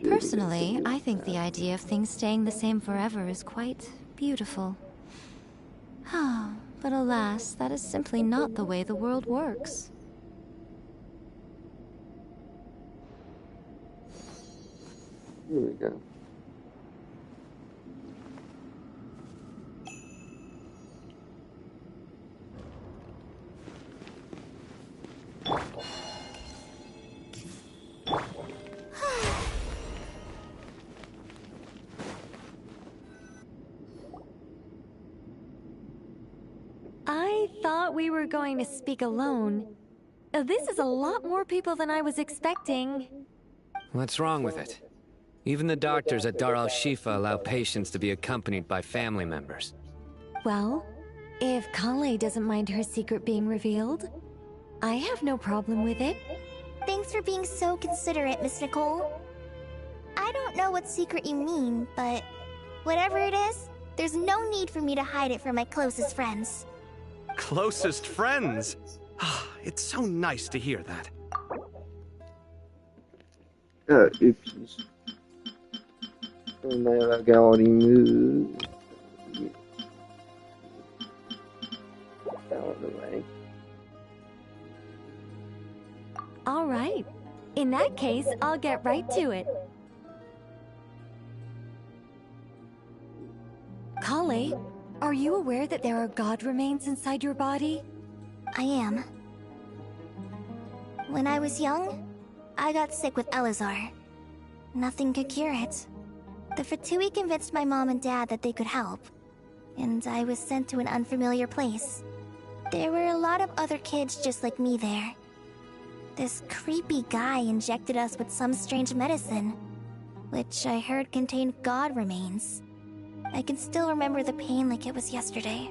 Personally, I think the idea of things staying the same forever is quite beautiful. But alas, that is simply not the way the world works. Here we go. I thought we were going to speak alone. This is a lot more people than I was expecting. What's wrong with it? Even the doctors at Dar al-Shifa allow patients to be accompanied by family members. Well, if Kale doesn't mind her secret being revealed, I have no problem with it. Thanks for being so considerate, Miss Nicole. I don't know what secret you mean, but whatever it is, there's no need for me to hide it from my closest friends. Closest friends? It's so nice to hear that. If never got any moves. Out of the way. All right. In that case, I'll get right to it. Kale, are you aware that there are god remains inside your body? I am. When I was young, I got sick with Elazar. Nothing could cure it. The Fatui convinced my mom and dad that they could help, and I was sent to an unfamiliar place. There were a lot of other kids just like me there. This creepy guy injected us with some strange medicine, which I heard contained god remains. I can still remember the pain like it was yesterday.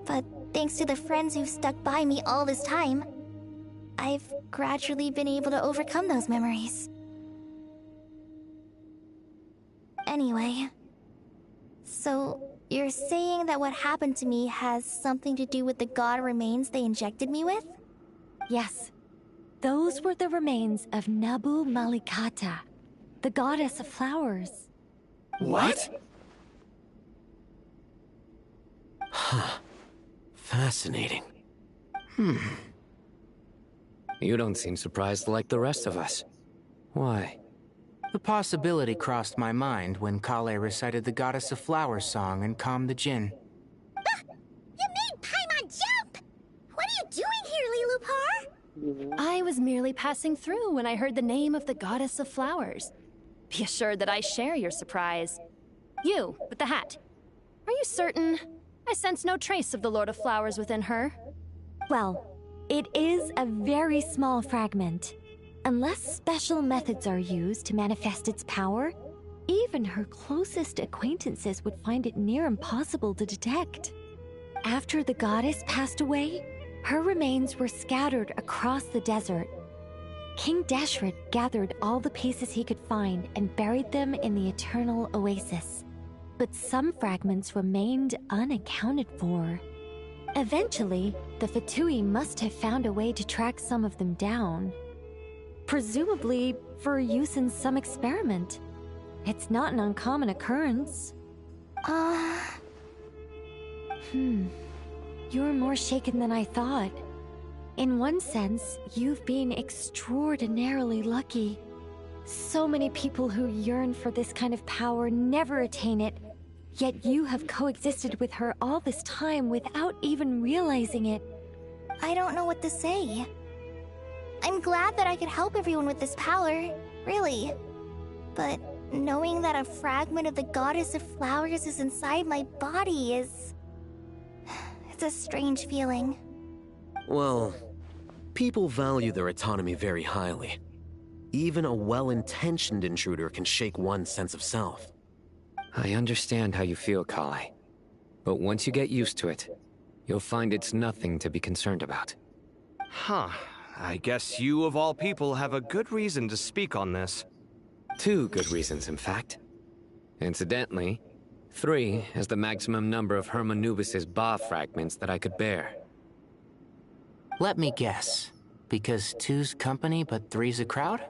But thanks to the friends who've stuck by me all this time, I've gradually been able to overcome those memories. Anyway, so you're saying that what happened to me has something to do with the god remains they injected me with? Yes. Those were the remains of Nabu Malikata, the goddess of flowers. What? Huh. Fascinating. You don't seem surprised like the rest of us. Why? The possibility crossed my mind when Kale recited the Goddess of Flowers song and calmed the Jinn. You made Paimon jump! What are you doing here, Lilupar? I was merely passing through when I heard the name of the Goddess of Flowers. Be assured that I share your surprise. You, with the hat. Are you certain? I sense no trace of the Lord of Flowers within her. Well, it is a very small fragment. Unless special methods are used to manifest its power, even her closest acquaintances would find it near impossible to detect. After the goddess passed away, her remains were scattered across the desert. King Dashret gathered all the pieces he could find and buried them in the Eternal Oasis. But some fragments remained unaccounted for. Eventually, the Fatui must have found a way to track some of them down. Presumably for use in some experiment. It's not an uncommon occurrence. You're more shaken than I thought. In one sense, you've been extraordinarily lucky. So many people who yearn for this kind of power never attain it, yet you have coexisted with her all this time without even realizing it. I don't know what to say. I'm glad that I could help everyone with this power, really. But knowing that a fragment of the Goddess of Flowers is inside my body is... it's a strange feeling. Well, people value their autonomy very highly. Even a well-intentioned intruder can shake one's sense of self. I understand how you feel, Kale. But once you get used to it, you'll find it's nothing to be concerned about. Huh. I guess you, of all people, have a good reason to speak on this. 2 good reasons, in fact. Incidentally, 3 is the maximum number of Hermanubis' Ba fragments that I could bear. Let me guess. Because 2's company but 3's a crowd?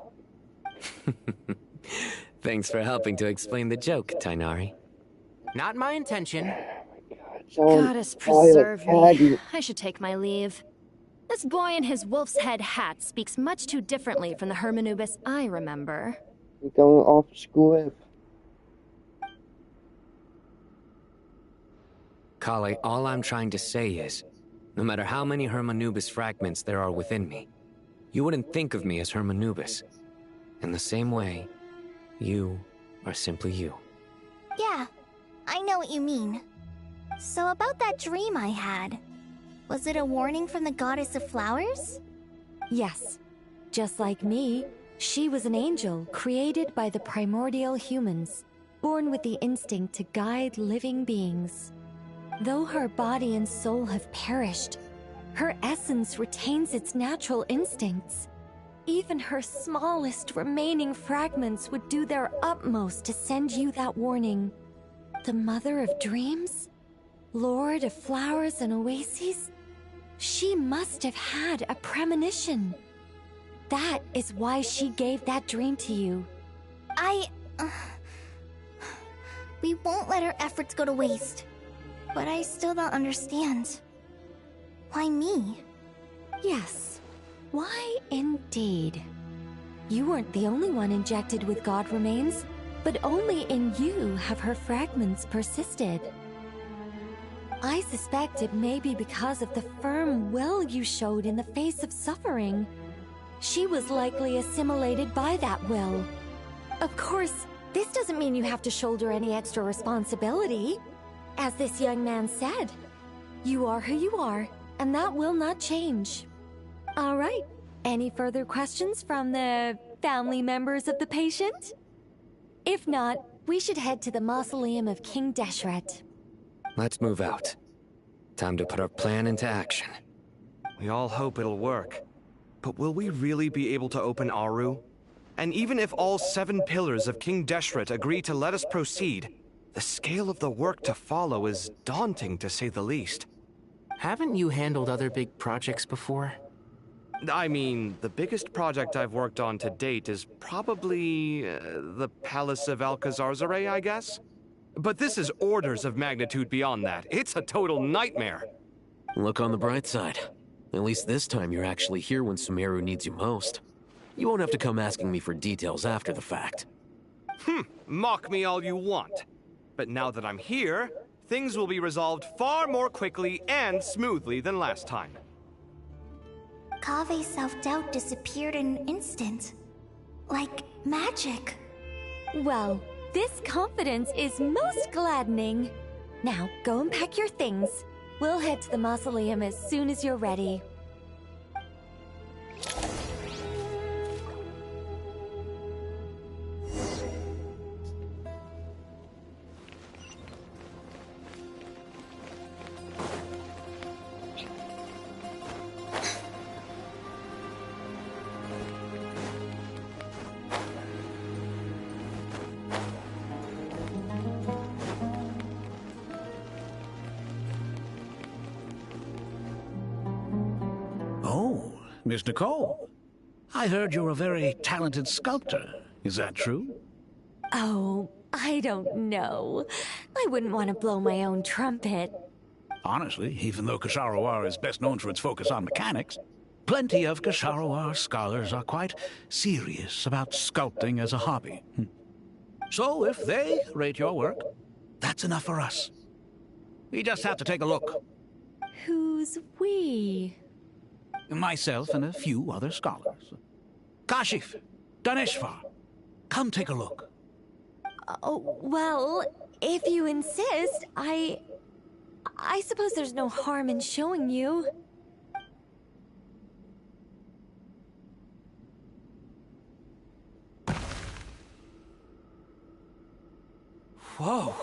Thanks for helping to explain the joke, Tainari. Not my intention. Goddess preserve me. I should take my leave. This boy in his wolf's head hat speaks much too differently from the Hermanubis I remember. We're going off script. Kale, all I'm trying to say is, no matter how many Hermanubis fragments there are within me, you wouldn't think of me as Hermanubis. In the same way, you are simply you. Yeah, I know what you mean. So about that dream I had, was it a warning from the Goddess of Flowers? Yes. Just like me, she was an angel created by the primordial humans, born with the instinct to guide living beings. Though her body and soul have perished, her essence retains its natural instincts. Even her smallest remaining fragments would do their utmost to send you that warning. The Mother of Dreams? Lord of Flowers and Oases? She must have had a premonition. That is why she gave that dream to you. We won't let our efforts go to waste. But I still don't understand. Why me? Yes. Why indeed? You weren't the only one injected with God remains, but only in you have her fragments persisted. I suspect it may be because of the firm will you showed in the face of suffering. She was likely assimilated by that will. Of course, this doesn't mean you have to shoulder any extra responsibility. As this young man said, you are who you are, and that will not change. All right, any further questions from the family members of the patient? If not, we should head to the mausoleum of King Deshret. Let's move out. Time to put our plan into action. We all hope it'll work. But will we really be able to open Aru? And even if all 7 pillars of King Deshret agree to let us proceed, the scale of the work to follow is daunting to say the least. Haven't you handled other big projects before? I mean, the biggest project I've worked on to date is probably the Palace of Alcazarzaray, I guess? But this is orders of magnitude beyond that. It's a total nightmare. Look on the bright side. At least this time you're actually here when Sumeru needs you most. You won't have to come asking me for details after the fact. Mock me all you want. But now that I'm here, things will be resolved far more quickly and smoothly than last time. Kave's self-doubt disappeared in an instant. Like magic. Well, this confidence is most gladdening. Now, go and pack your things. We'll head to the mausoleum as soon as you're ready. Miss Nicole, I heard you're a very talented sculptor. Is that true? Oh, I don't know. I wouldn't want to blow my own trumpet. Honestly, even though Kasharawar is best known for its focus on mechanics, plenty of Kasharawar scholars are quite serious about sculpting as a hobby. So if they rate your work, that's enough for us. We just have to take a look. Who's we? Myself and a few other scholars. Kashif, Daneshvar, come take a look. Oh, well, if you insist, I suppose there's no harm in showing you. Whoa!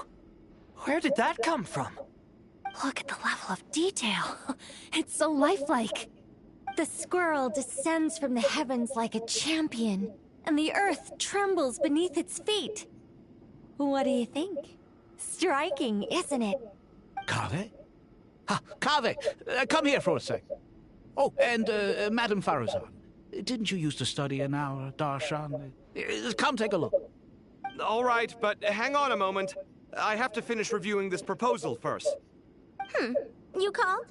Where did that come from? Look at the level of detail. It's so lifelike. The squirrel descends from the heavens like a champion, and the earth trembles beneath its feet. What do you think? Striking, isn't it? Kave? Kave, come here for a sec. Oh, and Madame Farazan, Didn't you used to study in our Darshan? Come take a look. All right, but hang on a moment. I have to finish reviewing this proposal first. You called?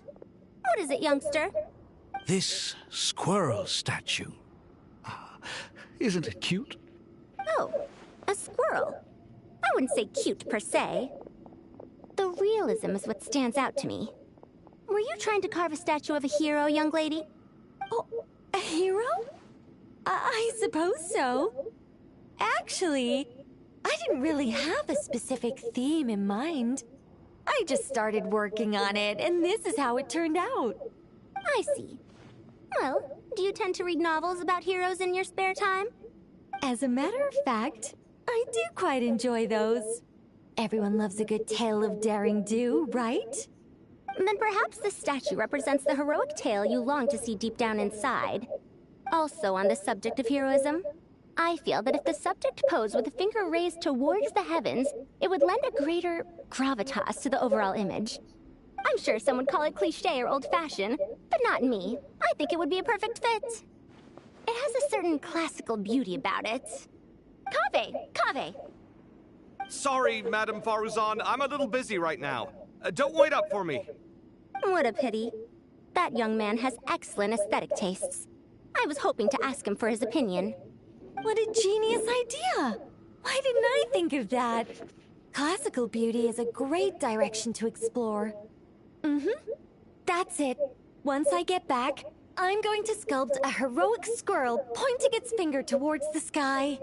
What is it, youngster? This squirrel statue. Isn't it cute? Oh, a squirrel. I wouldn't say cute per se. The realism is what stands out to me. Were you trying to carve a statue of a hero, young lady? Oh, a hero? I suppose so. Actually, I didn't really have a specific theme in mind. I just started working on it, and this is how it turned out. I see. Well, do you tend to read novels about heroes in your spare time? As a matter of fact, I do quite enjoy those. Everyone loves a good tale of daring do, right? Then perhaps this statue represents the heroic tale you long to see deep down inside. Also on the subject of heroism, I feel that if the subject posed with a finger raised towards the heavens, it would lend a greater gravitas to the overall image. I'm sure some would call it cliché or old-fashioned, but not me. I think it would be a perfect fit. It has a certain classical beauty about it. Kaveh! Sorry, Madame Faruzan, I'm a little busy right now. Don't wait up for me. What a pity. That young man has excellent aesthetic tastes. I was hoping to ask him for his opinion. What a genius idea! Why didn't I think of that? Classical beauty is a great direction to explore. That's it. Once I get back, I'm going to sculpt a heroic squirrel pointing its finger towards the sky.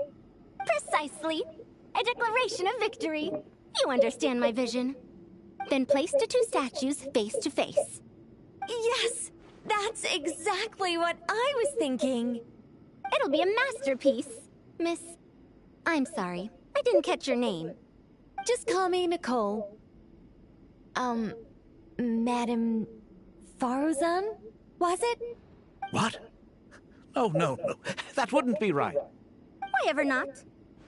Precisely. A declaration of victory. You understand my vision. Then place the two statues face to face. Yes! That's exactly what I was thinking. It'll be a masterpiece. Miss... I'm sorry. I didn't catch your name. Just call me Nicole. Madame Faruzan? Was it? What? Oh, no. That wouldn't be right. Why ever not?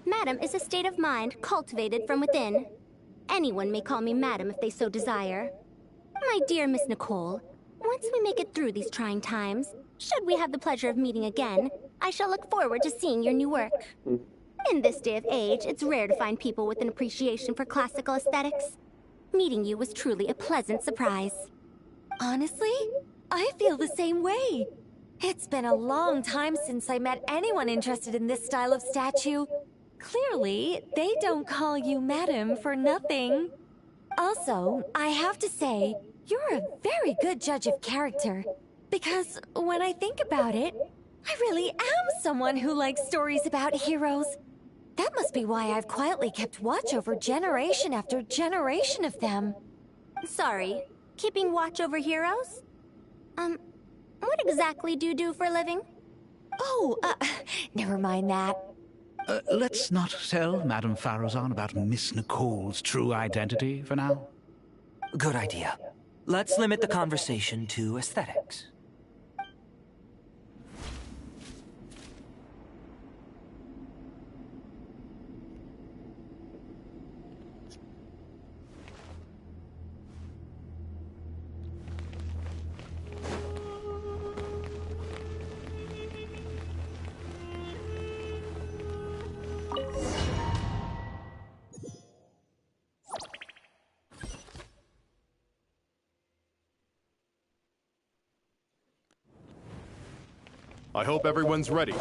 Madam is a state of mind cultivated from within. Anyone may call me Madam if they so desire. My dear Miss Nicole, once we make it through these trying times, should we have the pleasure of meeting again, I shall look forward to seeing your new work. In this day of age, it's rare to find people with an appreciation for classical aesthetics. Meeting you was truly a pleasant surprise. Honestly, I feel the same way. It's been a long time since I met anyone interested in this style of statue. Clearly, they don't call you Madam for nothing. Also, I have to say, you're a very good judge of character. Because when I think about it, I really am someone who likes stories about heroes. That must be why I've quietly kept watch over generation after generation of them. Sorry, keeping watch over heroes? What exactly do you do for a living? Oh, never mind that. Let's not tell Madame Faruzan about Miss Nicole's true identity for now. Good idea. Let's limit the conversation to aesthetics. I hope everyone's ready.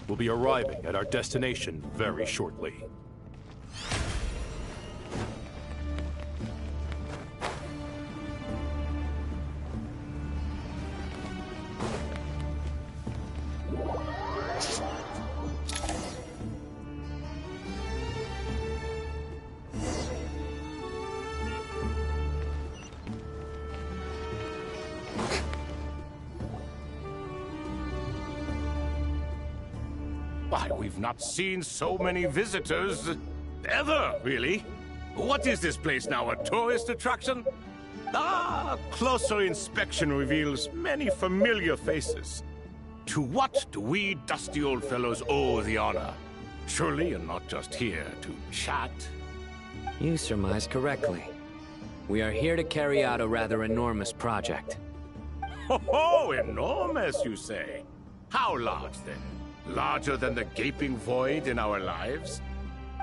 We'll be arriving at our destination very shortly. Why, we've not seen so many visitors ever, really. What is this place now, a tourist attraction? Ah, closer inspection reveals many familiar faces. To what do we dusty old fellows owe the honor? Surely you're not just here to chat. You surmise correctly. We are here to carry out a rather enormous project. Ho-ho, enormous, you say? How large, then? Larger than the gaping void in our lives?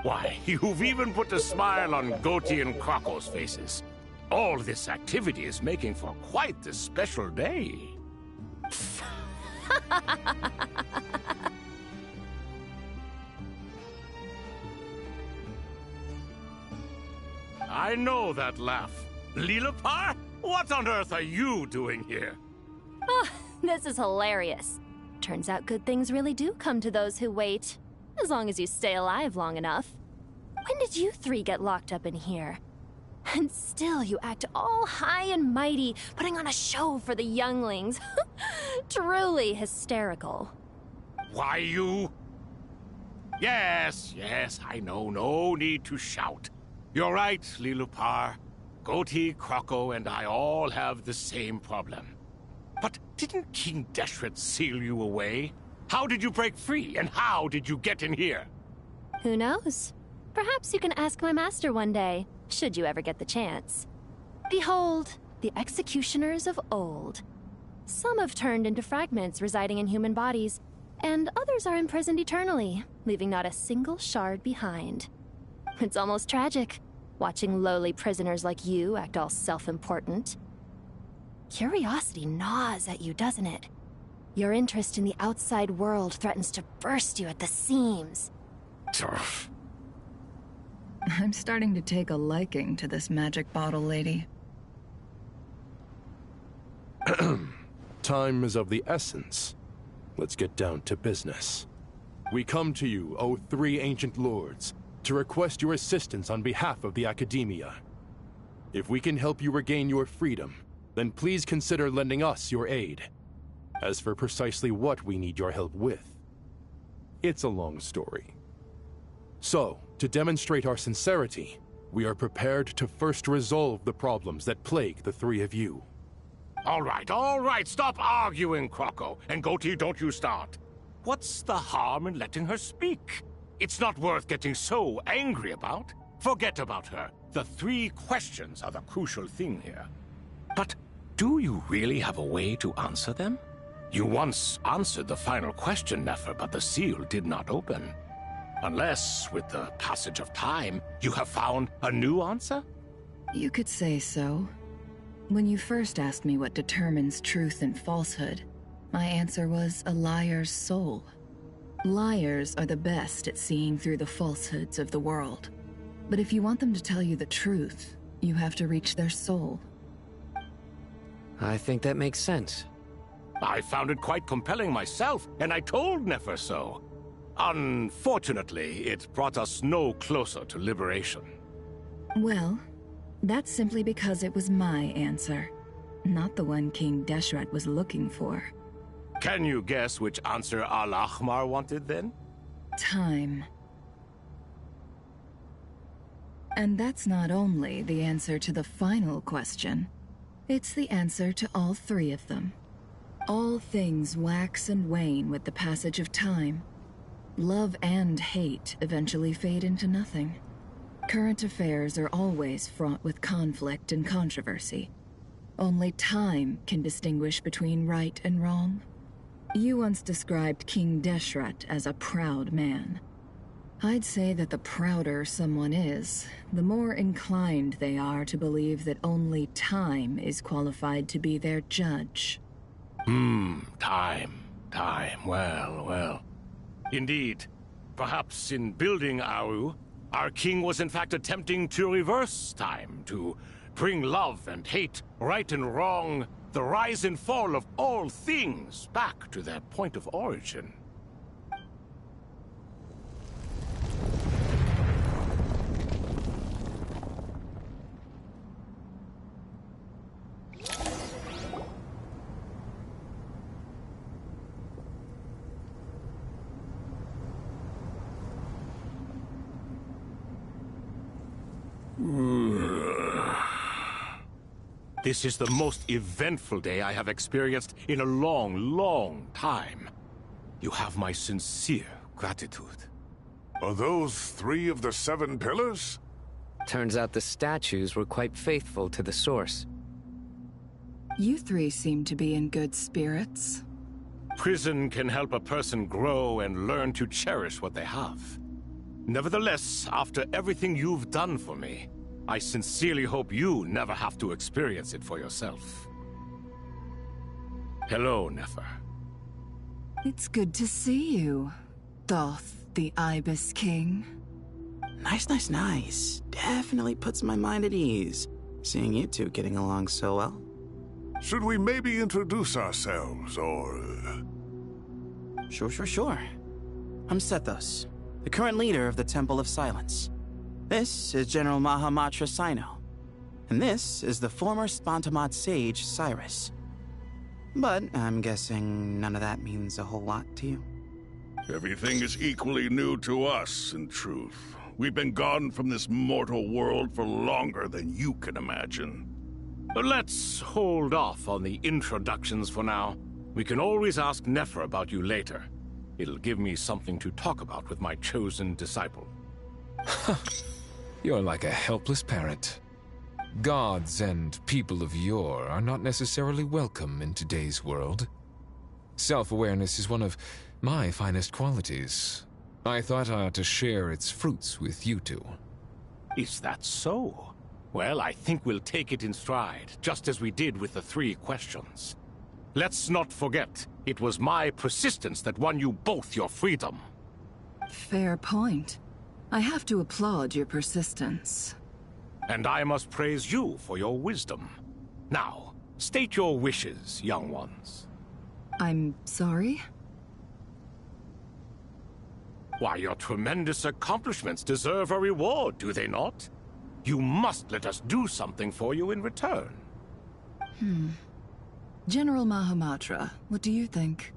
Why, you've even put a smile on Goatee and Crocco's faces. All this activity is making for quite the special day. I know that laugh. Lilipar, what on earth are you doing here? Oh, this is hilarious. Turns out good things really do come to those who wait. As long as you stay alive long enough. When did you three get locked up in here? And still you act all high and mighty, putting on a show for the younglings. Truly hysterical. Why, you... Yes, I know. No need to shout. You're right, Lilipar. Goatee, Crocco, and I all have the same problem. But didn't King Deshret seal you away? How did you break free, and how did you get in here? Who knows? Perhaps you can ask my master one day, should you ever get the chance. Behold, the executioners of old. Some have turned into fragments residing in human bodies, and others are imprisoned eternally, leaving not a single shard behind. It's almost tragic, watching lowly prisoners like you act all self-important. Curiosity gnaws at you, doesn't it? Your interest in the outside world threatens to burst you at the seams. Turf. I'm starting to take a liking to this magic bottle lady. Time is of the essence. Let's get down to business. We come to you, O three ancient lords, to request your assistance on behalf of the Academia. If we can help you regain your freedom, then please consider lending us your aid. As for precisely what we need your help with, it's a long story. So, to demonstrate our sincerity, we are prepared to first resolve the problems that plague the three of you. All right, stop arguing, Crocco. And Goatee, don't you start. What's the harm in letting her speak? It's not worth getting so angry about. Forget about her. The three questions are the crucial thing here. But do you really have a way to answer them? You once answered the final question, Nefer, but the seal did not open. Unless, with the passage of time, you have found a new answer? You could say so. When you first asked me what determines truth and falsehood, my answer was a liar's soul. Liars are the best at seeing through the falsehoods of the world. But if you want them to tell you the truth, you have to reach their soul. I think that makes sense. I found it quite compelling myself, and I told Nefer so. Unfortunately, it brought us no closer to liberation. Well, that's simply because it was my answer, not the one King Deshret was looking for. Can you guess which answer Al-Ahmar wanted then? Time. And that's not only the answer to the final question, it's the answer to all three of them. All things wax and wane with the passage of time. Love and hate eventually fade into nothing. Current affairs are always fraught with conflict and controversy. Only time can distinguish between right and wrong. You once described King Deshret as a proud man. I'd say that the prouder someone is, the more inclined they are to believe that only time is qualified to be their judge. Time. Well. Indeed. Perhaps in building Aru, our king was in fact attempting to reverse time, to bring love and hate, right and wrong, the rise and fall of all things back to their point of origin. This is the most eventful day I have experienced in a long time. You have my sincere gratitude. Are those three of the 7 pillars? Turns out the statues were quite faithful to the source. You three seem to be in good spirits. Prison can help a person grow and learn to cherish what they have. Nevertheless, after everything you've done for me, I sincerely hope you never have to experience it for yourself. Hello, Nefer. It's good to see you, Thoth the Ibis King. Nice. Definitely puts my mind at ease, seeing you two getting along so well. Should we maybe introduce ourselves, or... Sure. I'm Sethos, the current leader of the Temple of Silence. This is General Mahamatra Sino, and this is the former Spantamad sage, Cyrus. But I'm guessing none of that means a whole lot to you. Everything is equally new to us, in truth. We've been gone from this mortal world for longer than you can imagine. Let's hold off on the introductions for now. We can always ask Nefer about you later. It'll give me something to talk about with my chosen disciple. You're like a helpless parrot. Gods and people of yore are not necessarily welcome in today's world. Self-awareness is one of my finest qualities. I thought I ought to share its fruits with you two. Is that so? Well, I think we'll take it in stride, just as we did with the 3 questions. Let's not forget, it was my persistence that won you both your freedom. Fair point. I have to applaud your persistence. And I must praise you for your wisdom. Now, state your wishes, young ones. I'm sorry? Why, your tremendous accomplishments deserve a reward, do they not? You must let us do something for you in return. General Mahamatra, what do you think?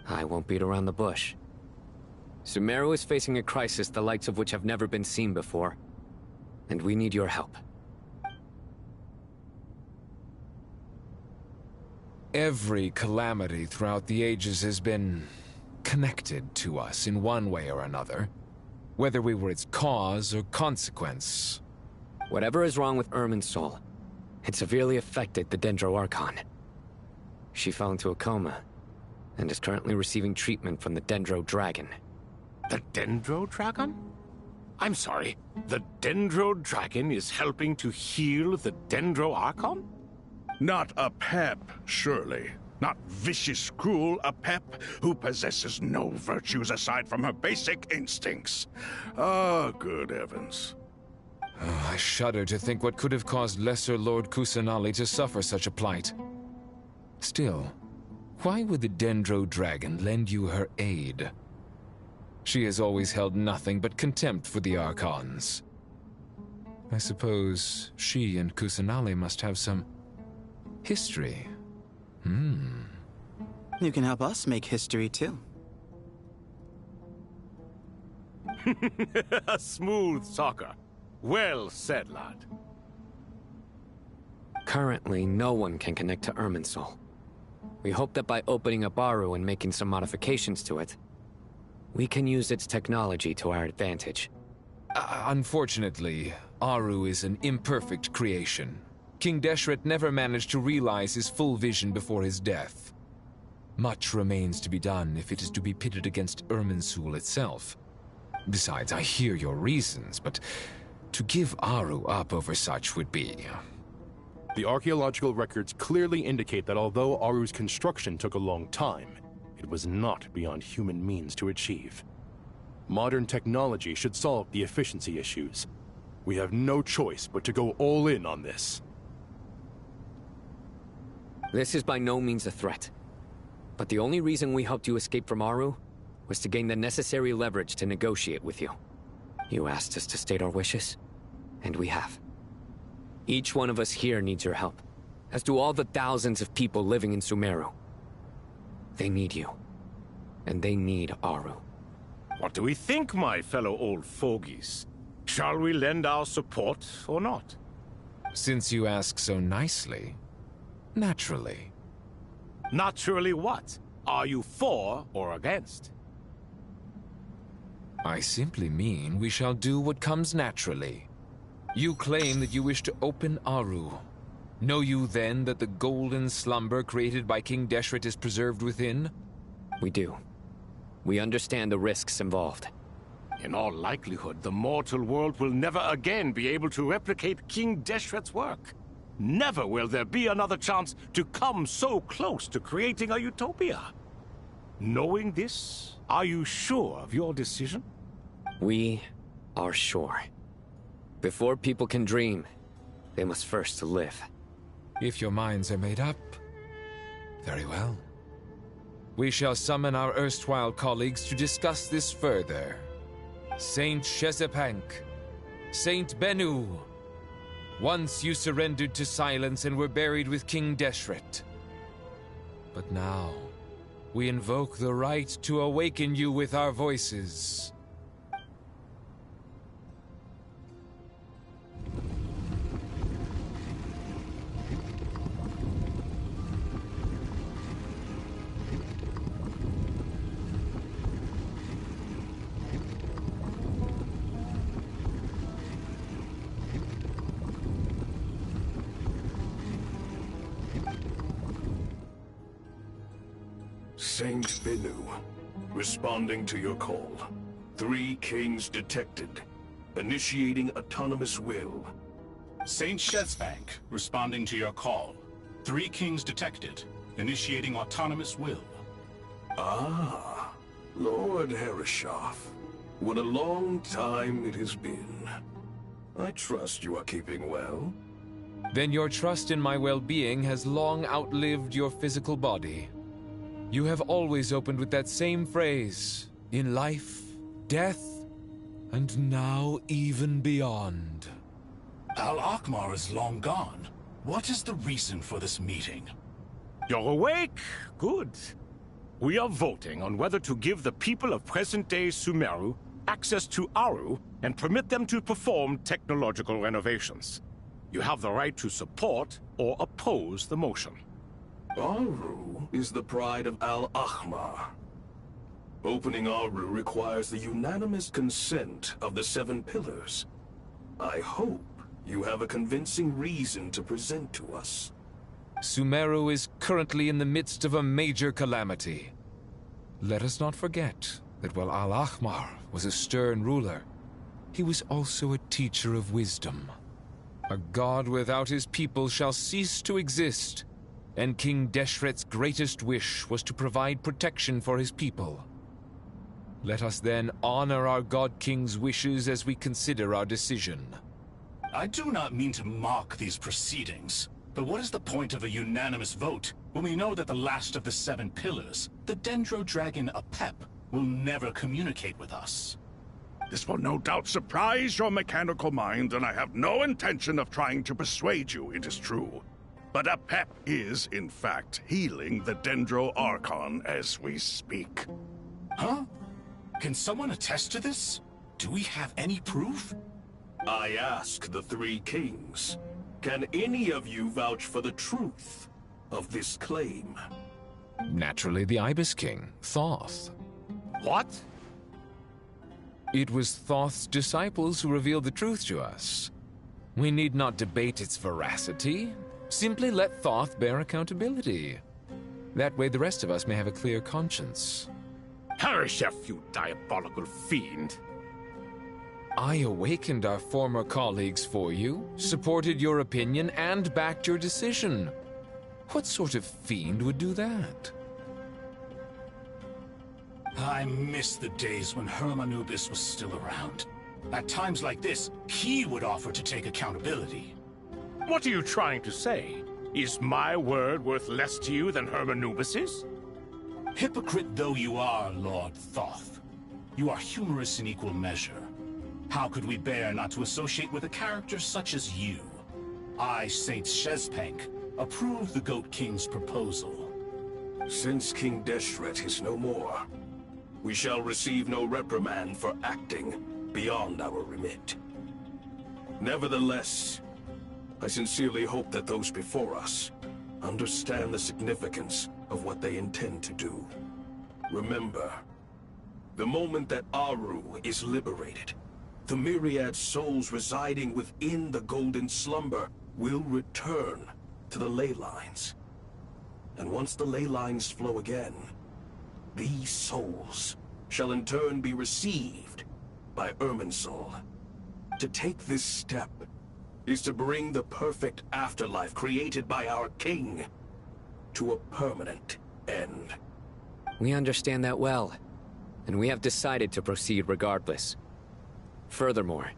I won't beat around the bush. Sumeru is facing a crisis the likes of which have never been seen before. And we need your help. Every calamity throughout the ages has been connected to us in one way or another, whether we were its cause or consequence. Whatever is wrong with Irminsul, it severely affected the Dendro Archon. She fell into a coma, and is currently receiving treatment from the Dendro Dragon. The Dendro Dragon? I'm sorry, the Dendro Dragon is helping to heal the Dendro Archon? Not a pep, surely. Not vicious, cruel a pep who possesses no virtues aside from her basic instincts. Ah, good heavens. Oh, I shudder to think what could have caused Lesser Lord Kusanali to suffer such a plight. Still, why would the Dendro Dragon lend you her aid? She has always held nothing but contempt for the Archons. I suppose she and Kusanali must have some history. You can help us make history, too. A smooth talker. Well said, lad. Currently, no one can connect to Irminsul. We hope that by opening up Aru and making some modifications to it, we can use its technology to our advantage. Unfortunately, Aru is an imperfect creation. King Deshret never managed to realize his full vision before his death. Much remains to be done if it is to be pitted against Irminsul itself. Besides, I hear your reasons, but to give Aru up over such would be... The archaeological records clearly indicate that although Aru's construction took a long time, it was not beyond human means to achieve. Modern technology should solve the efficiency issues. We have no choice but to go all in on this. This is by no means a threat. But the only reason we helped you escape from Aru was to gain the necessary leverage to negotiate with you. You asked us to state our wishes, and we have. Each one of us here needs your help, as do all the thousands of people living in Sumeru. They need you, and they need Aru. What do we think, my fellow old fogies? Shall we lend our support or not? Since you ask so nicely, naturally. Naturally what? Are you for or against? I simply mean we shall do what comes naturally. You claim that you wish to open Aru. Know you then that the golden slumber created by King Deshret is preserved within? We do. We understand the risks involved. In all likelihood, the mortal world will never again be able to replicate King Deshret's work. Never will there be another chance to come so close to creating a utopia. Knowing this, are you sure of your decision? We are sure. Before people can dream, they must first live. If your minds are made up, very well. We shall summon our erstwhile colleagues to discuss this further. Saint Shezepank, Saint Bennu, once you surrendered to silence and were buried with King Deshret. But now, we invoke the right to awaken you with our voices. Saint Bennu, responding to your call. 3 kings detected. Initiating autonomous will. Saint Shezbank, responding to your call. 3 kings detected. Initiating autonomous will. Ah, Lord Herreshoff. What a long time it has been. I trust you are keeping well. Then your trust in my well-being has long outlived your physical body. You have always opened with that same phrase, in life, death, and now even beyond. Al-Akmar is long gone. What is the reason for this meeting? You're awake? Good. We are voting on whether to give the people of present-day Sumeru access to Aru and permit them to perform technological renovations. You have the right to support or oppose the motion. Aru is the pride of Al-Ahmar. Opening Aru requires the unanimous consent of the 7 pillars. I hope you have a convincing reason to present to us. Sumeru is currently in the midst of a major calamity. Let us not forget that while Al-Ahmar was a stern ruler, he was also a teacher of wisdom. A god without his people shall cease to exist, and King Deshret's greatest wish was to provide protection for his people. Let us then honor our God King's wishes as we consider our decision. I do not mean to mock these proceedings, but what is the point of a unanimous vote when we know that the last of the 7 pillars, the Dendro Dragon Apep, will never communicate with us? This will no doubt surprise your mechanical mind, and I have no intention of trying to persuade you it is true. But Apep is, in fact, healing the Dendro Archon as we speak. Huh? Can someone attest to this? Do we have any proof? I ask the 3 kings. Can any of you vouch for the truth of this claim? Naturally, the Ibis King, Thoth. What? It was Thoth's disciples who revealed the truth to us. We need not debate its veracity. Simply let Thoth bear accountability. That way the rest of us may have a clear conscience. Herreshoff, you diabolical fiend. I awakened our former colleagues for you, supported your opinion, and backed your decision. What sort of fiend would do that? I miss the days when Hermanubis was still around. At times like this, he would offer to take accountability. What are you trying to say? Is my word worth less to you than Hermanubis's? Hypocrite though you are, Lord Thoth, you are humorous in equal measure. How could we bear not to associate with a character such as you? I, Saint Shezpank, approve the Goat King's proposal. Since King Deshret is no more, we shall receive no reprimand for acting beyond our remit. Nevertheless, I sincerely hope that those before us understand the significance of what they intend to do. Remember, the moment that Aru is liberated, the myriad souls residing within the Golden Slumber will return to the ley lines. And once the ley lines flow again, These souls shall in turn be received by Irminsul. To take this step is to bring the perfect afterlife created by our king to a permanent end. We understand that well, and we have decided to proceed regardless. Furthermore,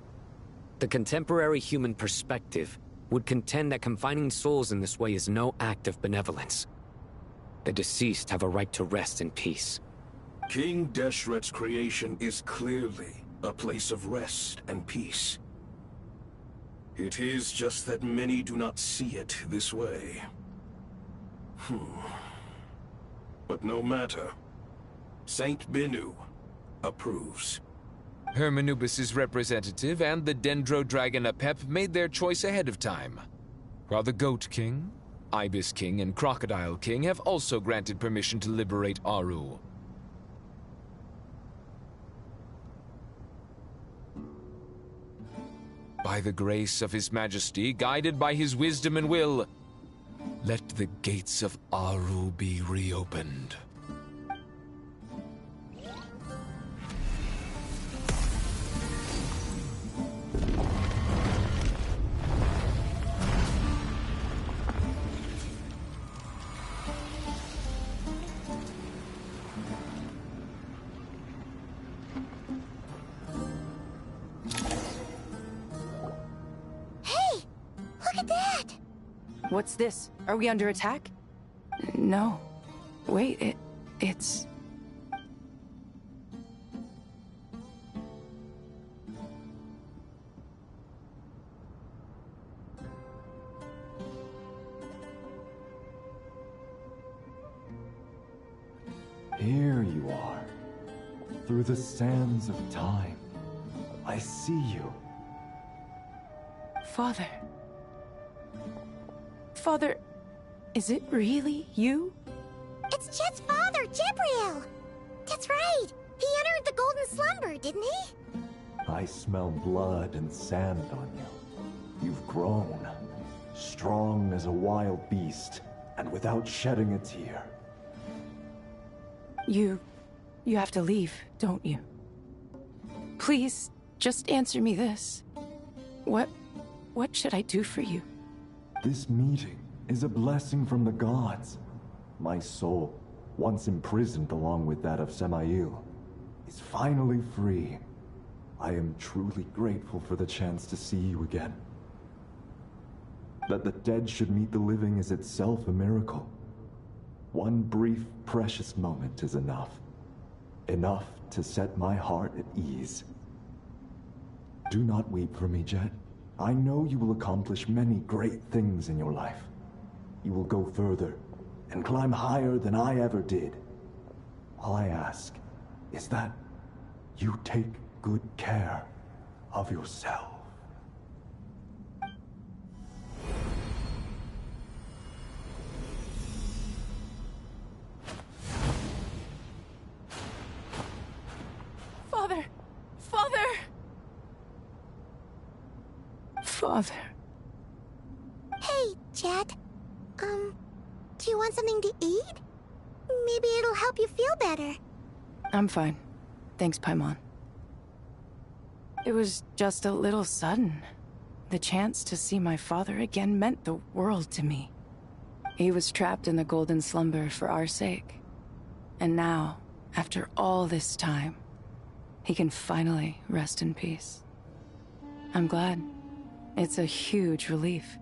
the contemporary human perspective would contend that confining souls in this way is no act of benevolence. The deceased have a right to rest in peace. King Deshret's creation is clearly a place of rest and peace. It is just that many do not see it this way. But no matter. Saint Binu approves. Hermanubis' representative and the Dendro Dragon Apep made their choice ahead of time, while the Goat King, Ibis King, and Crocodile King have also granted permission to liberate Aru. By the grace of His Majesty, guided by his wisdom and will, let the gates of Aru be reopened. What's this? Are we under attack? No. Wait, it's... Here you are. Through the sands of time. I see you. Father. Father, is it really you? It's Chet's father, Jibriel! That's right! He entered the Golden Slumber, didn't he? I smell blood and sand on you. You've grown. Strong as a wild beast, and without shedding a tear. You have to leave, don't you? Please, just answer me this. What should I do for you? This meeting is a blessing from the gods. My soul, once imprisoned along with that of Semail, is finally free. I am truly grateful for the chance to see you again. That the dead should meet the living is itself a miracle. One brief, precious moment is enough. Enough to set my heart at ease. Do not weep for me, Jet. I know you will accomplish many great things in your life. You will go further and climb higher than I ever did. All I ask is that you take good care of yourself. Father! Father! Father. Hey, Jet. Do you want something to eat? Maybe it'll help you feel better. I'm fine. Thanks, Paimon. It was just a little sudden. The chance to see my father again meant the world to me. He was trapped in the Golden Slumber for our sake. And now, after all this time, he can finally rest in peace. I'm glad. It's a huge relief.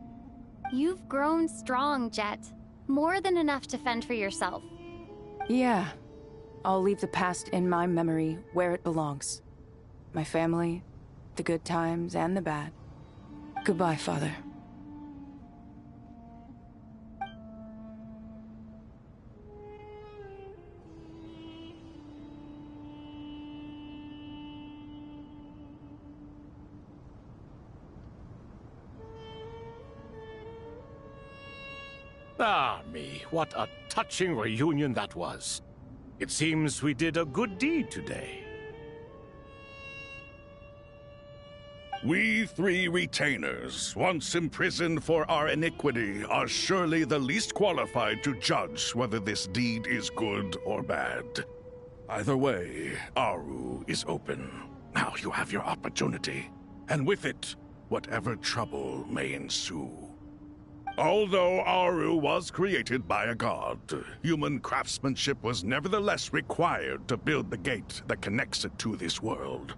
You've grown strong, Jet. More than enough to fend for yourself. Yeah. I'll leave the past in my memory where it belongs. My family, the good times and the bad. Goodbye, Father. Ah, me, what a touching reunion that was. It seems we did a good deed today. We three retainers, once imprisoned for our iniquity, are surely the least qualified to judge whether this deed is good or bad. Either way, Aru is open. Now you have your opportunity, and with it, whatever trouble may ensue. Although Aru was created by a god, human craftsmanship was nevertheless required to build the gate that connects it to this world.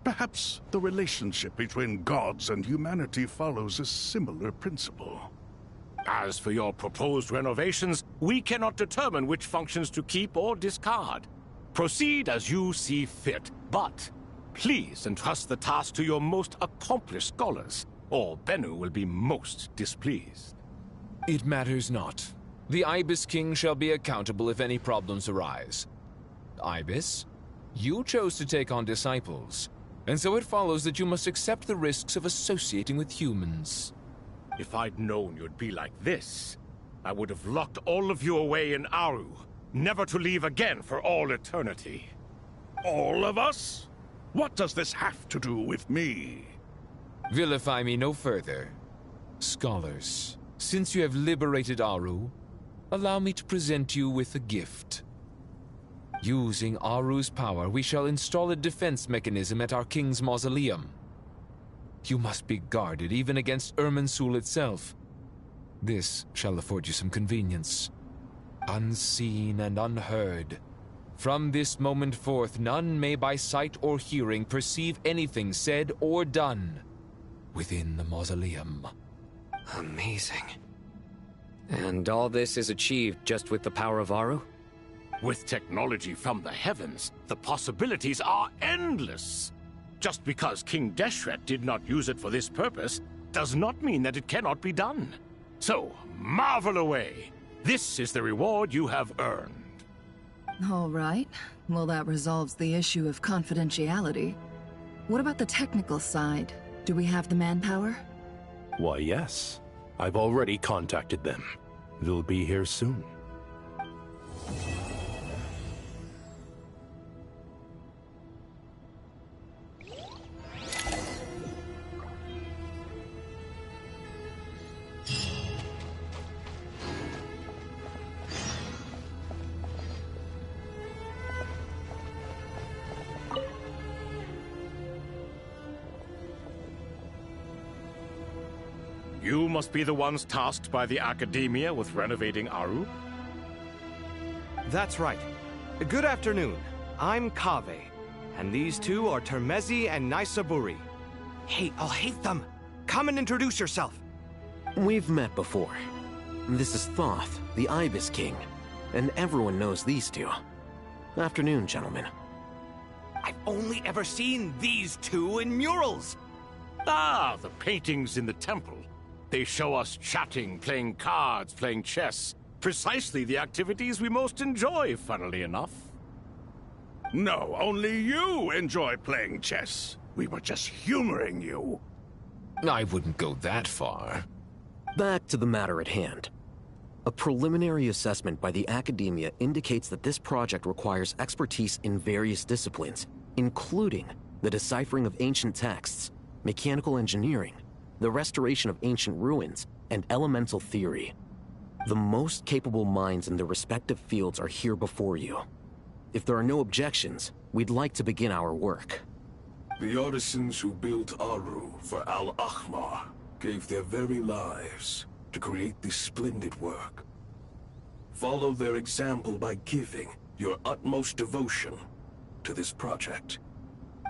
Perhaps the relationship between gods and humanity follows a similar principle. As for your proposed renovations, we cannot determine which functions to keep or discard. Proceed as you see fit, but please entrust the task to your most accomplished scholars, or Bennu will be most displeased. It matters not. The Ibis King shall be accountable if any problems arise. Ibis, you chose to take on disciples, and so it follows that you must accept the risks of associating with humans. If I'd known you'd be like this, I would have locked all of you away in Aru, never to leave again for all eternity. All of us? What does this have to do with me? Vilify me no further. Scholars, since you have liberated Aru, allow me to present you with a gift. Using Aru's power, we shall install a defense mechanism at our king's mausoleum. You must be guarded even against Irminsul itself. This shall afford you some convenience. Unseen and unheard. From this moment forth, none may by sight or hearing perceive anything said or done within the mausoleum. Amazing. And all this is achieved just with the power of Aru? With technology from the heavens, the possibilities are endless. Just because King Deshret did not use it for this purpose does not mean that it cannot be done. So, marvel away. This is the reward you have earned. All right. Well, that resolves the issue of confidentiality. What about the technical side? Do we have the manpower? Why, yes. I've already contacted them. They'll be here soon. You must be the ones tasked by the Academia with renovating Aru? That's right. Good afternoon. I'm Kaveh, and these two are Termezi and Naisaburi. Hey, I'll hate them! Come and introduce yourself! We've met before. This is Thoth, the Ibis King, and everyone knows these two. Afternoon, gentlemen. I've only ever seen these two in murals! Ah, the paintings in the temple. They show us chatting, playing cards, playing chess. Precisely the activities we most enjoy, funnily enough. No, only you enjoy playing chess. We were just humoring you. I wouldn't go that far. Back to the matter at hand. A preliminary assessment by the Academia indicates that this project requires expertise in various disciplines, including the deciphering of ancient texts, mechanical engineering, the restoration of ancient ruins, and elemental theory. The most capable minds in their respective fields are here before you. If there are no objections, we'd like to begin our work. The artisans who built Aru for Al-Ahmar gave their very lives to create this splendid work. Follow their example by giving your utmost devotion to this project.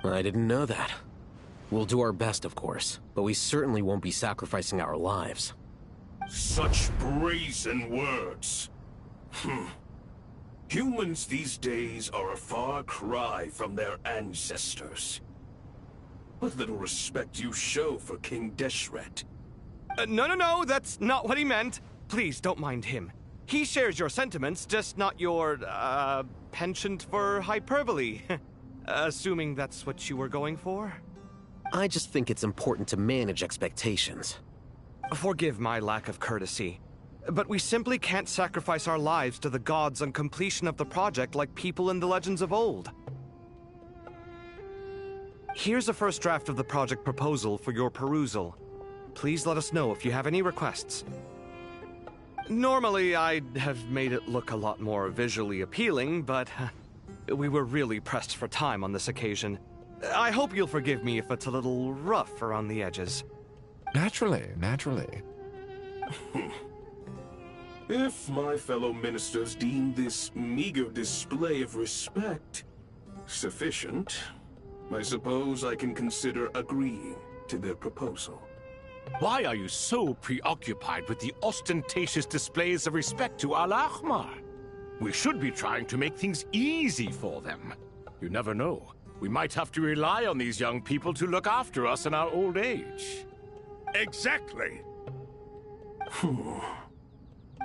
I didn't know that. We'll do our best, of course, but we certainly won't be sacrificing our lives. Such brazen words. Humans these days are a far cry from their ancestors. What little respect you show for King Deshret. No, that's not what he meant. Please, don't mind him. He shares your sentiments, just not your, penchant for hyperbole. Assuming that's what you were going for? I just think it's important to manage expectations. Forgive my lack of courtesy, but we simply can't sacrifice our lives to the gods on completion of the project like people in the legends of old. Here's a first draft of the project proposal for your perusal. Please let us know if you have any requests. Normally, I'd have made it look a lot more visually appealing, but We were really pressed for time on this occasion. I hope you'll forgive me if it's a little rough around the edges. Naturally, naturally. If my fellow ministers deem this meager display of respect sufficient, I suppose I can consider agreeing to their proposal. Why are you so preoccupied with the ostentatious displays of respect to Al-Ahmar? We should be trying to make things easy for them. You never know. We might have to rely on these young people to look after us in our old age. Exactly.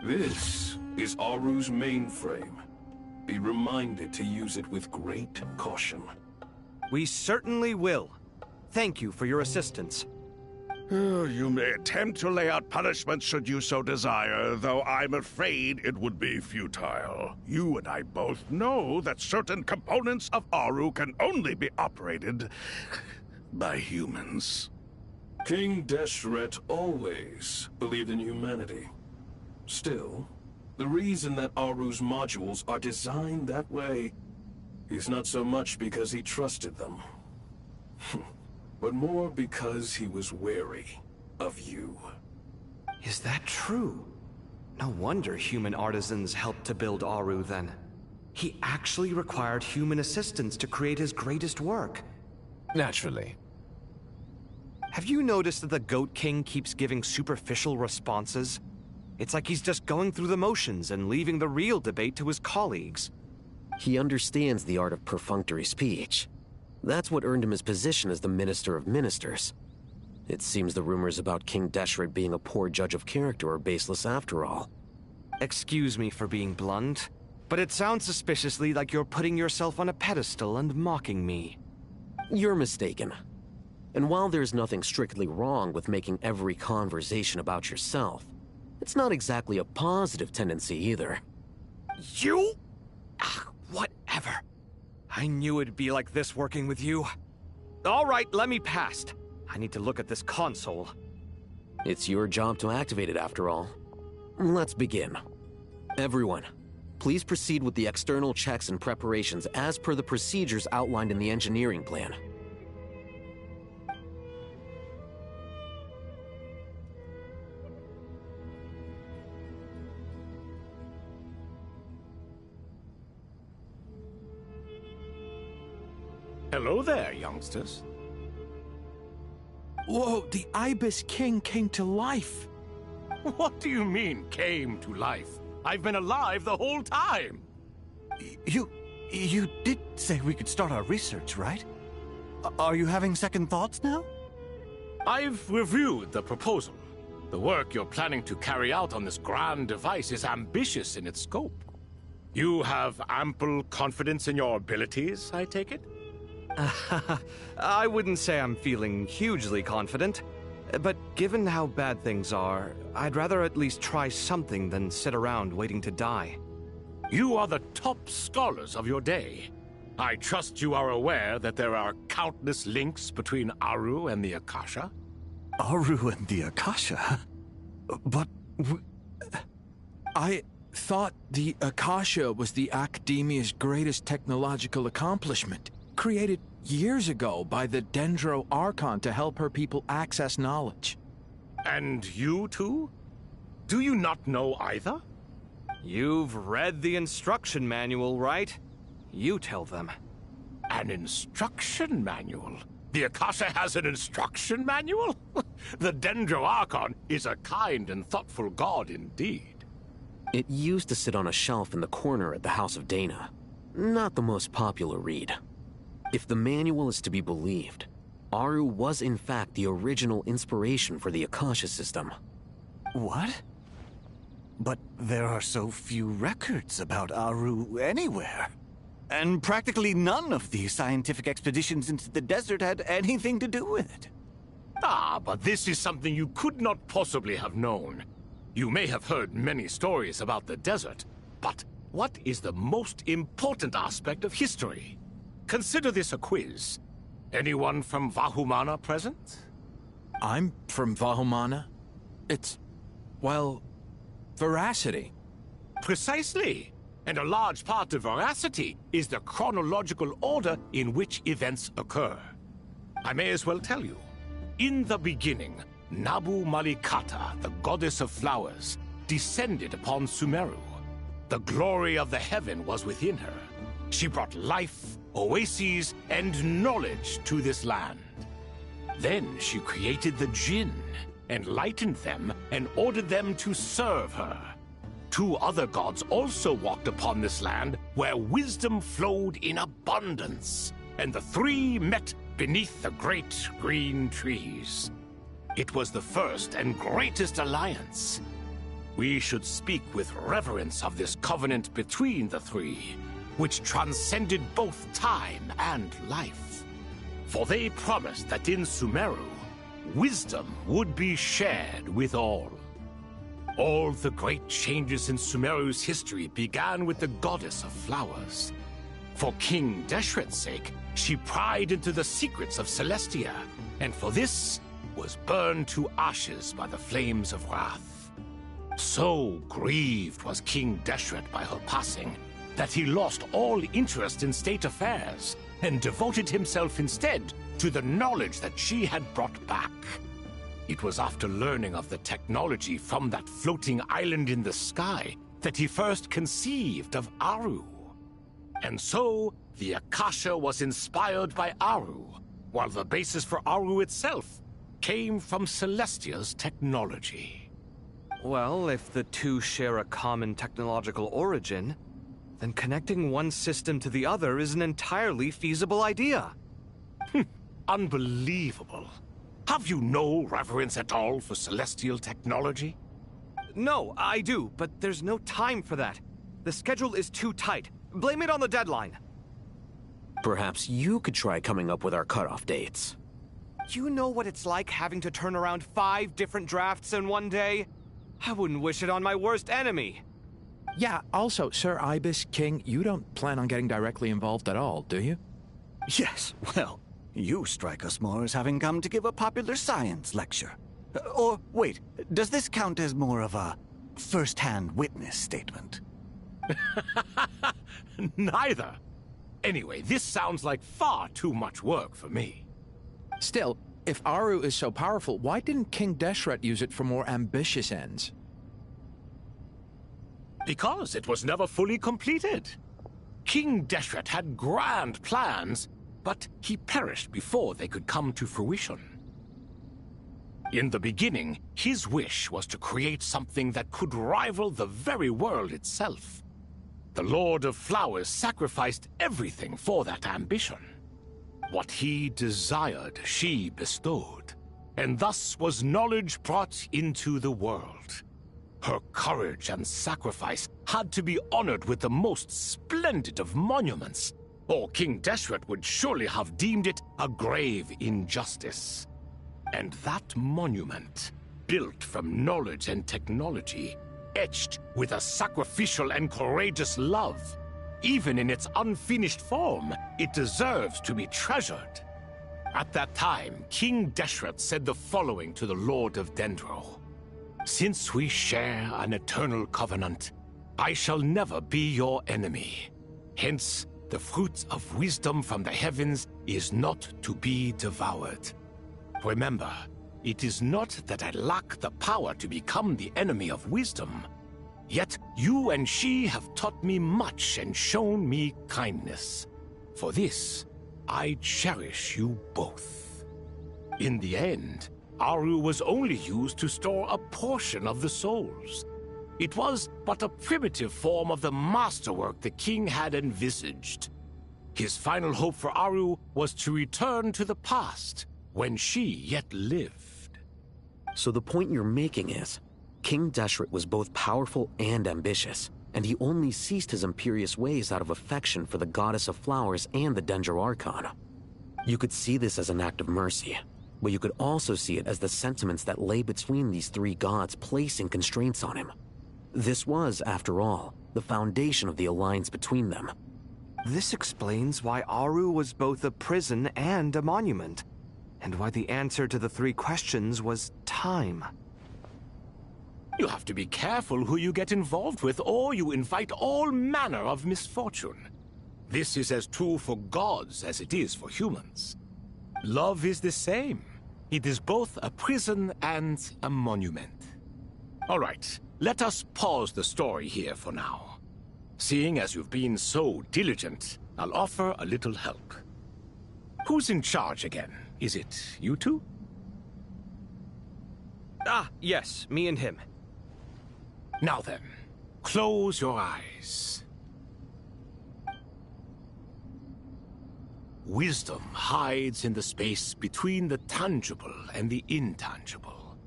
This is Aru's mainframe. Be reminded to use it with great caution. We certainly will. Thank you for your assistance. You may attempt to lay out punishment should you so desire, though I'm afraid it would be futile. You and I both know that certain components of Aru can only be operated by humans. King Deshret always believed in humanity. Still, the reason that Aru's modules are designed that way is not so much because he trusted them, but more because he was wary of you. Is that true? No wonder human artisans helped to build Aru then. He actually required human assistance to create his greatest work. Naturally. Have you noticed that the Goat King keeps giving superficial responses? It's like he's just going through the motions and leaving the real debate to his colleagues. He understands the art of perfunctory speech. That's what earned him his position as the Minister of Ministers. It seems the rumors about King Deshret being a poor judge of character are baseless after all. Excuse me for being blunt, but it sounds suspiciously like you're putting yourself on a pedestal and mocking me. You're mistaken. And while there's nothing strictly wrong with making every conversation about yourself, it's not exactly a positive tendency either. You? Whatever. I knew it'd be like this working with you. All right, let me past. I need to look at this console. It's your job to activate it after all. Let's begin. Everyone, please proceed with the external checks and preparations as per the procedures outlined in the engineering plan. Hello there, youngsters. Whoa, the Ibis King came to life. What do you mean, came to life? I've been alive the whole time. You did say we could start our research, right? Are you having second thoughts now? I've reviewed the proposal. The work you're planning to carry out on this grand device is ambitious in its scope. You have ample confidence in your abilities, I take it? I wouldn't say I'm feeling hugely confident, but given how bad things are, I'd rather at least try something than sit around waiting to die. You are the top scholars of your day. I trust you are aware that there are countless links between Aru and the Akasha? Aru and the Akasha? But... I thought the Akasha was the Academia's greatest technological accomplishment, created years ago by the Dendro Archon to help her people access knowledge. And you too? Do you not know either? You've read the instruction manual, right? You tell them. An instruction manual? The Akasha has an instruction manual? The Dendro Archon is a kind and thoughtful god indeed. It used to sit on a shelf in the corner at the House of Dana. Not the most popular read. If the manual is to be believed, Aru was in fact the original inspiration for the Akasha system. What? But there are so few records about Aru anywhere. And practically none of these scientific expeditions into the desert had anything to do with it. Ah, but this is something you could not possibly have known. You may have heard many stories about the desert, but what is the most important aspect of history? Consider this a quiz. Anyone from Vahumana present? I'm from Vahumana. It's, well, veracity. Precisely. and a large part of veracity is the chronological order in which events occur. I may as well tell you. In the beginning, Nabu Malikata, the goddess of flowers, descended upon Sumeru. The glory of the heaven was within her. She brought life, oases, and knowledge to this land. Then she created the Jinn, enlightened them, and ordered them to serve her. 2 other gods also walked upon this land where wisdom flowed in abundance, and the 3 met beneath the great green trees. It was the first and greatest alliance. We should speak with reverence of this covenant between the 3, which transcended both time and life. For they promised that in Sumeru, wisdom would be shared with all. All the great changes in Sumeru's history began with the goddess of flowers. For King Deshret's sake, she pried into the secrets of Celestia, and for this was burned to ashes by the flames of wrath. So grieved was King Deshret by her passing that he lost all interest in state affairs and devoted himself instead to the knowledge that she had brought back. It was after learning of the technology from that floating island in the sky that he first conceived of Aru. And so, the Akasha was inspired by Aru, while the basis for Aru itself came from Celestia's technology. Well, if the 2 share a common technological origin, then connecting one system to the other is an entirely feasible idea. Unbelievable. Have you no reverence at all for celestial technology? No, I do, but there's no time for that. The schedule is too tight. Blame it on the deadline. Perhaps you could try coming up with our cutoff dates. You know what it's like having to turn around 5 different drafts in one day? I wouldn't wish it on my worst enemy. Yeah, also, Sir Ibis, King, you don't plan on getting directly involved at all, do you? Yes, well, you strike us more as having come to give a popular science lecture. Or, wait, does this count as more of a first-hand witness statement? Neither. Anyway, this sounds like far too much work for me. Still, if Aru is so powerful, why didn't King Deshret use it for more ambitious ends? Because it was never fully completed. King Deshret had grand plans, but he perished before they could come to fruition. In the beginning, his wish was to create something that could rival the very world itself. The Lord of Flowers sacrificed everything for that ambition. What he desired, she bestowed, and thus was knowledge brought into the world. Her courage and sacrifice had to be honored with the most splendid of monuments, or King Deshret would surely have deemed it a grave injustice. And that monument, built from knowledge and technology, etched with a sacrificial and courageous love, even in its unfinished form, it deserves to be treasured. At that time, King Deshret said the following to the Lord of Dendro. Since we share an eternal covenant, I shall never be your enemy. Hence, the fruit of wisdom from the heavens is not to be devoured. Remember, it is not that I lack the power to become the enemy of wisdom. Yet you and she have taught me much and shown me kindness. For this, I cherish you both. In the end, Aru was only used to store a portion of the souls. It was but a primitive form of the masterwork the king had envisaged. His final hope for Aru was to return to the past, when she yet lived. So the point you're making is, King Deshret was both powerful and ambitious, and he only ceased his imperious ways out of affection for the Goddess of Flowers and the Dendro Archon. You could see this as an act of mercy, but you could also see it as the sentiments that lay between these 3 gods placing constraints on him. This was, after all, the foundation of the alliance between them. This explains why Aru was both a prison and a monument, and why the answer to the 3 questions was time. You have to be careful who you get involved with, or you invite all manner of misfortune. This is as true for gods as it is for humans. Love is the same. It is both a prison and a monument. All right, let us pause the story here for now. Seeing as you've been so diligent, I'll offer a little help. Who's in charge again? Is it you two? Ah, yes, me and him. Now then, close your eyes. Wisdom hides in the space between the tangible and the intangible.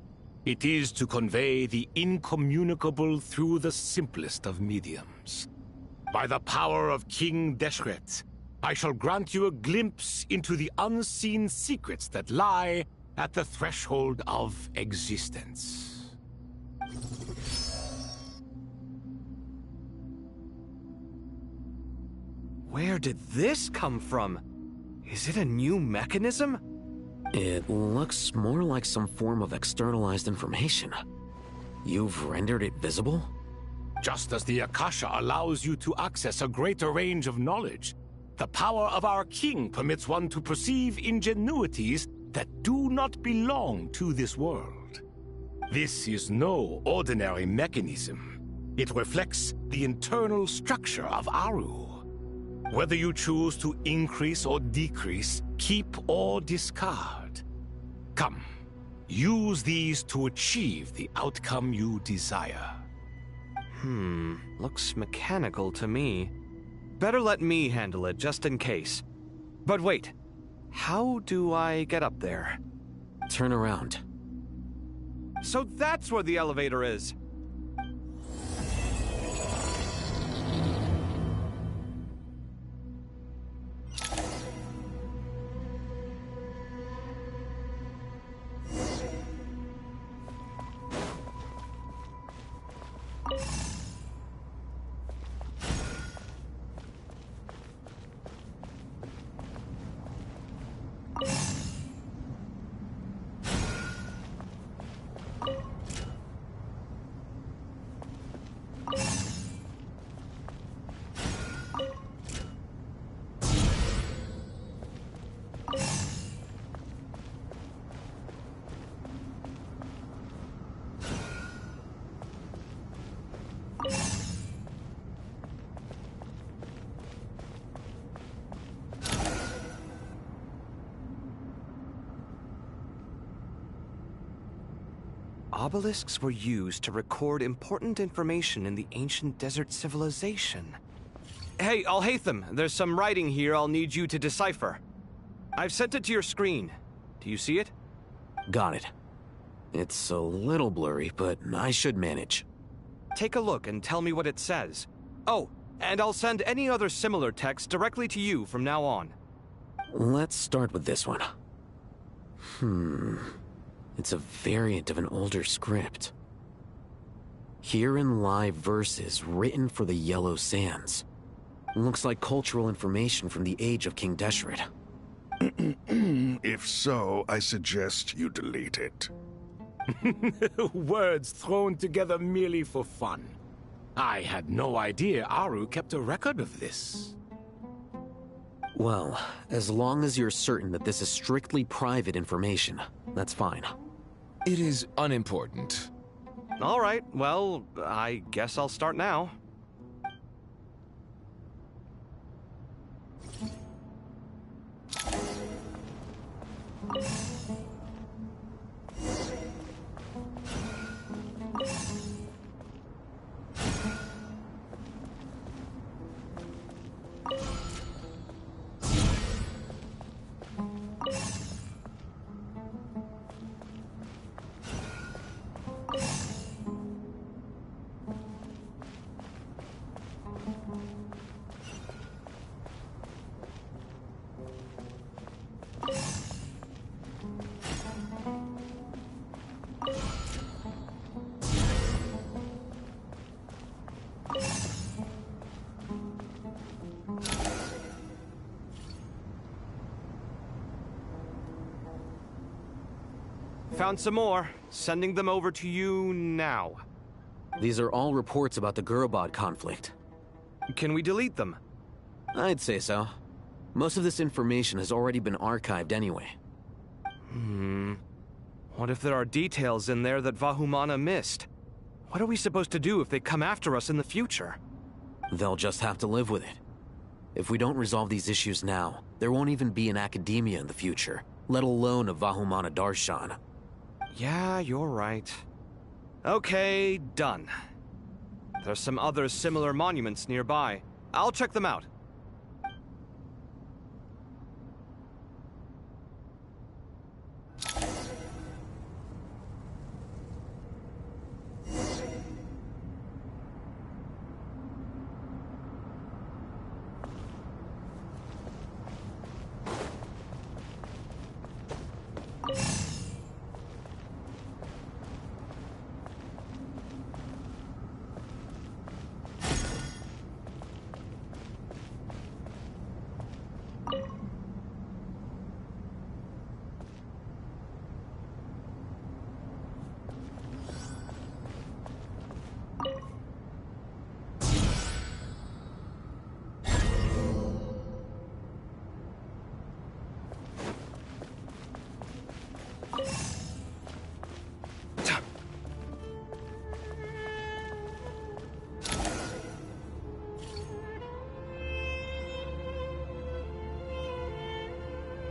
It is to convey the incommunicable through the simplest of mediums. By the power of King Deshret, I shall grant you a glimpse into the unseen secrets that lie at the threshold of existence. Where did this come from? Is it a new mechanism? It looks more like some form of externalized information. You've rendered it visible? Just as the Akasha allows you to access a greater range of knowledge, the power of our king permits one to perceive ingenuities that do not belong to this world. This is no ordinary mechanism. It reflects the internal structure of Aru. Whether you choose to increase or decrease, keep or discard. Come, use these to achieve the outcome you desire. Looks mechanical to me. Better let me handle it, just in case. But wait, how do I get up there? Turn around. So that's where the elevator is. Obelisks were used to record important information in the ancient desert civilization. Hey, Alhaitham, there's some writing here I'll need you to decipher. I've sent it to your screen. Do you see it? Got it. It's a little blurry, but I should manage. Take a look and tell me what it says. Oh, and I'll send any other similar text directly to you from now on. Let's start with this one. It's a variant of an older script. Herein lie verses written for the Yellow Sands. Looks like cultural information from the age of King Deshret. If so, I suggest you delete it. Words thrown together merely for fun. I had no idea Aru kept a record of this. Well, as long as you're certain that this is strictly private information, that's fine. It is unimportant. All right, well, I guess I'll start now. Found some more. Sending them over to you now. These are all reports about the Gurubad conflict. Can we delete them? I'd say so. Most of this information has already been archived anyway. What if there are details in there that Vahumana missed? What are we supposed to do if they come after us in the future? They'll just have to live with it. If we don't resolve these issues now, there won't even be an academia in the future, let alone a Vahumana Darshan. Yeah, you're right. Okay, done. There's some other similar monuments nearby. I'll check them out.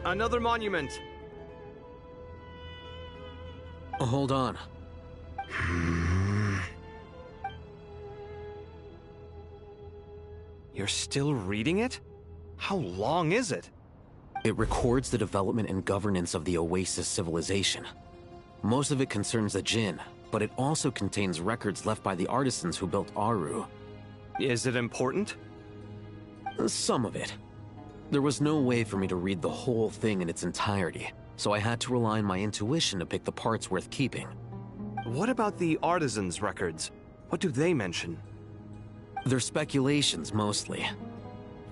Another monument! Hold on. You're still reading it? How long is it? It records the development and governance of the Oasis civilization. Most of it concerns the Jinn, but it also contains records left by the artisans who built Aru. Is it important? Some of it. There was no way for me to read the whole thing in its entirety, so I had to rely on my intuition to pick the parts worth keeping. What about the artisans' records? What do they mention? They're speculations, mostly.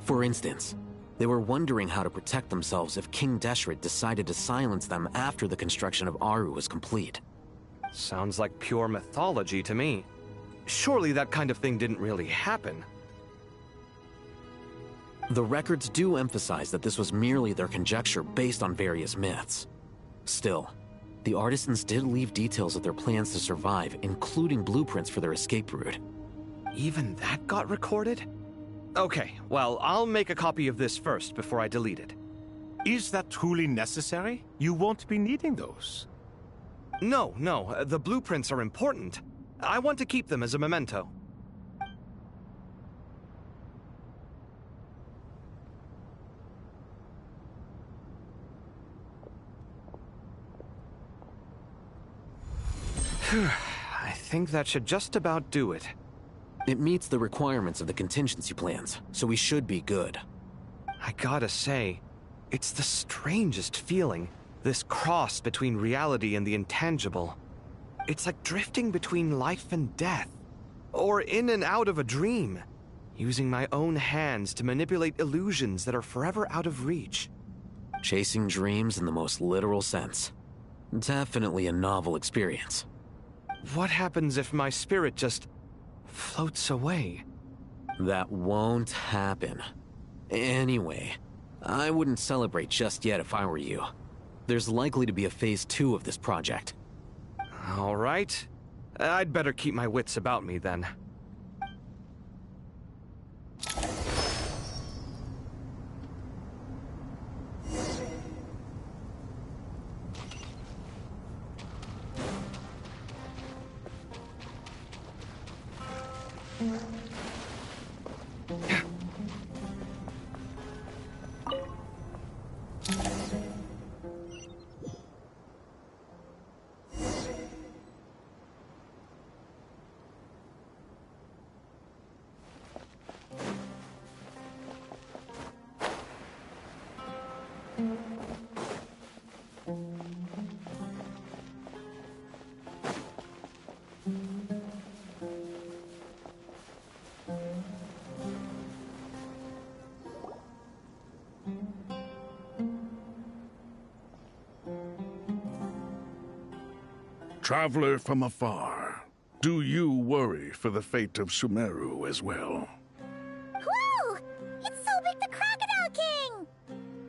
For instance, they were wondering how to protect themselves if King Deshret decided to silence them after the construction of Aru was complete. Sounds like pure mythology to me. Surely that kind of thing didn't really happen. The records do emphasize that this was merely their conjecture based on various myths. Still, the artisans did leave details of their plans to survive, including blueprints for their escape route. Even that got recorded? Okay, well, I'll make a copy of this first before I delete it. Is that truly necessary? You won't be needing those. No, the blueprints are important. I want to keep them as a memento. I think that should just about do it. It meets the requirements of the contingency plans, so we should be good. I gotta say, it's the strangest feeling, this cross between reality and the intangible. It's like drifting between life and death, or in and out of a dream, using my own hands to manipulate illusions that are forever out of reach. Chasing dreams in the most literal sense. Definitely a novel experience. What happens if my spirit just floats away? That won't happen. Anyway, I wouldn't celebrate just yet if I were you. There's likely to be a phase 2 of this project. All right. I'd better keep my wits about me then. Traveler from afar, Do you worry for the fate of Sumeru as well? Whoa! It's Sobek the Crocodile King!